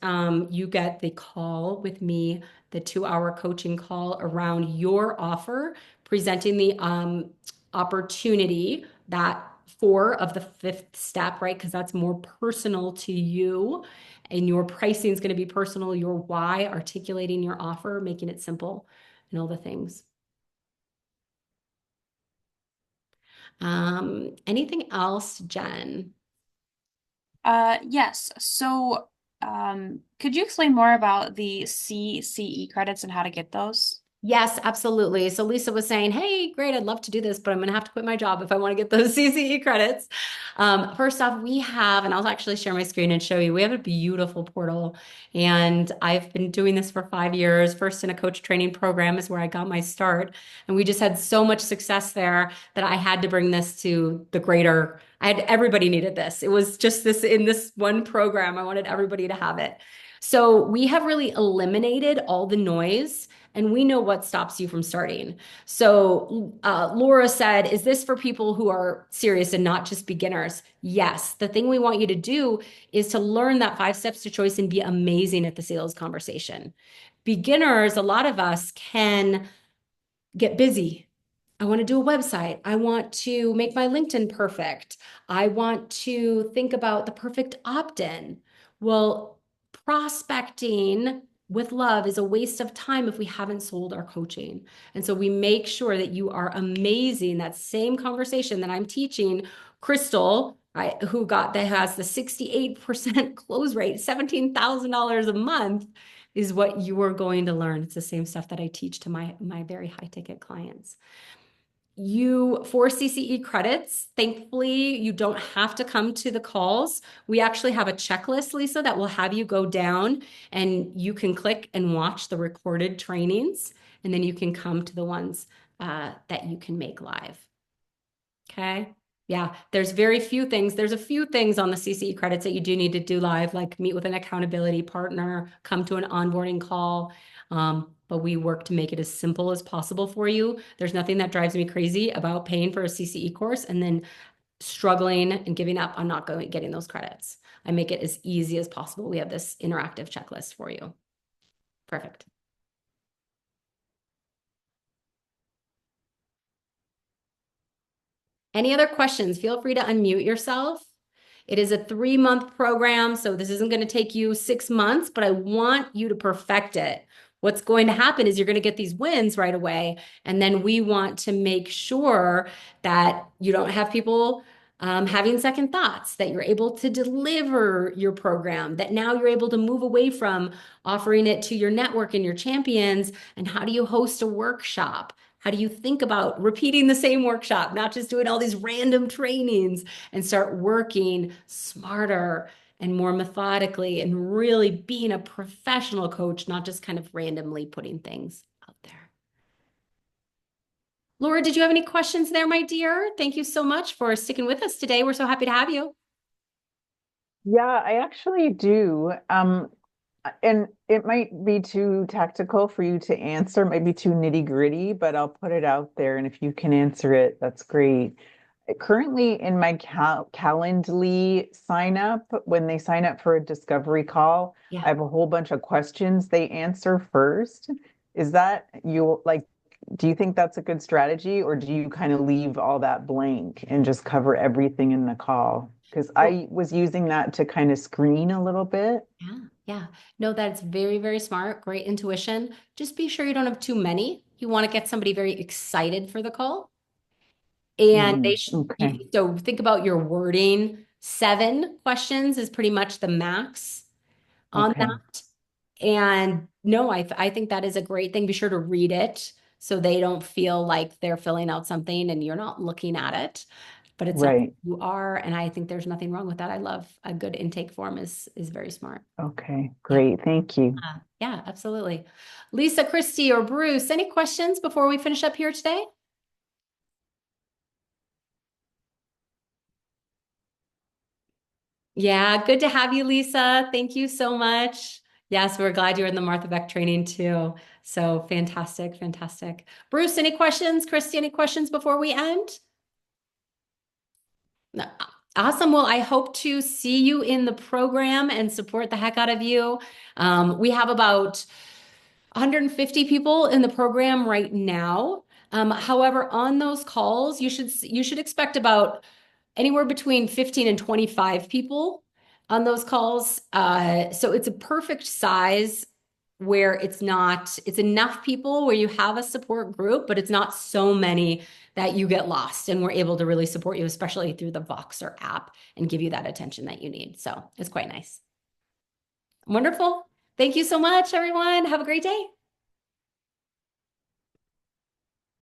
you get the call with me, the 2-hour coaching call around your offer, presenting the opportunity that 4 of the 5th step, right? Because that's more personal to you, and your pricing is going to be personal, your why, articulating your offer, making it simple, and all the things. Anything else, Jen? Yes. So, could you explain more about the CCE credits and how to get those? Yes, absolutely. So Lisa was saying, hey, great, I'd love to do this, but I'm going to have to quit my job if I want to get those CCE credits. First off, we have, and I'll actually share my screen and show you, we have a beautiful portal. And I've been doing this for 5 years. First in a coach training program is where I got my start. And we just had so much success there that I had to bring this to the greater, everybody needed this. It was just this in this one program. I wanted everybody to have it. So we have really eliminated all the noise, and we know what stops you from starting. So Laura said, is this for people who are serious and not just beginners? Yes. The thing we want you to do is to learn that 5 steps to choice and be amazing at the sales conversation. Beginners, a lot of us can get busy. I want to do a website. I want to make my LinkedIn perfect. I want to think about the perfect opt-in. Well, prospecting with love is a waste of time if we haven't sold our coaching. And so we make sure that you are amazing. That same conversation that I'm teaching Crystal, right, that has the 68% close rate, $17,000 a month, is what you are going to learn. It's the same stuff that I teach to my very high ticket clients. For CCE credits, thankfully, you don't have to come to the calls. We actually have a checklist, Lisa, that will have you go down and you can click and watch the recorded trainings, and then you can come to the ones that you can make live. Okay. Yeah, there's very few things. There's a few things on the CCE credits that you do need to do live, like meet with an accountability partner, come to an onboarding call. But we work to make it as simple as possible for you. There's nothing that drives me crazy about paying for a CCE course and then struggling and giving up on not getting those credits. I make it as easy as possible. We have this interactive checklist for you. Perfect. Any other questions? Feel free to unmute yourself. It is a 3-month program, so this isn't going to take you 6 months, but I want you to perfect it. What's going to happen is you're going to get these wins right away, and then we want to make sure that you don't have people having second thoughts, that you're able to deliver your program, that now you're able to move away from offering it to your network and your champions, and how do you host a workshop? How do you think about repeating the same workshop, not just doing all these random trainings, and start working smarter and more methodically and really being a professional coach, not just kind of randomly putting things out there. Laura, did you have any questions there, my dear? Thank you so much for sticking with us today. We're so happy to have you. Yeah, I actually do. And it might be too tactical for you to answer, maybe too nitty-gritty, but I'll put it out there. And if you can answer it, that's great. Currently in my Calendly sign up, when they sign up for a discovery call, Yeah. I have a whole bunch of questions they answer first. Is that do you think that's a good strategy, or do you kind of leave all that blank and just cover everything in the call? Because I was using that to kind of screen a little bit. Yeah, yeah. No, that's very, very smart. Great intuition. Just be sure you don't have too many. You want to get somebody very excited for the call. And Okay. so think about your wording. 7 questions is pretty much the max on Okay. that. And no, I think that is a great thing. Be sure to read it so they don't feel like they're filling out something and you're not looking at it, but it's something Right. you are. And I think there's nothing wrong with that. I love a good intake form is very smart. Okay, great. Thank you. Yeah, absolutely. Lisa, Christy, or Bruce, any questions before we finish up here today? Yeah, good to have you, Lisa. Thank you so much. Yes, we're glad you're in the Martha Beck training too. So fantastic, fantastic. Bruce, any questions? Christy, any questions before we end? No. Awesome. Well, I hope to see you in the program and support the heck out of you. We have about 150 people in the program right now. However, on those calls, you should expect about anywhere between 15 and 25 people on those calls. So it's a perfect size where it's enough people where you have a support group, but it's not so many that you get lost, and we're able to really support you, especially through the Voxer app, and give you that attention that you need. So it's quite nice. Wonderful. Thank you so much, everyone. Have a great day.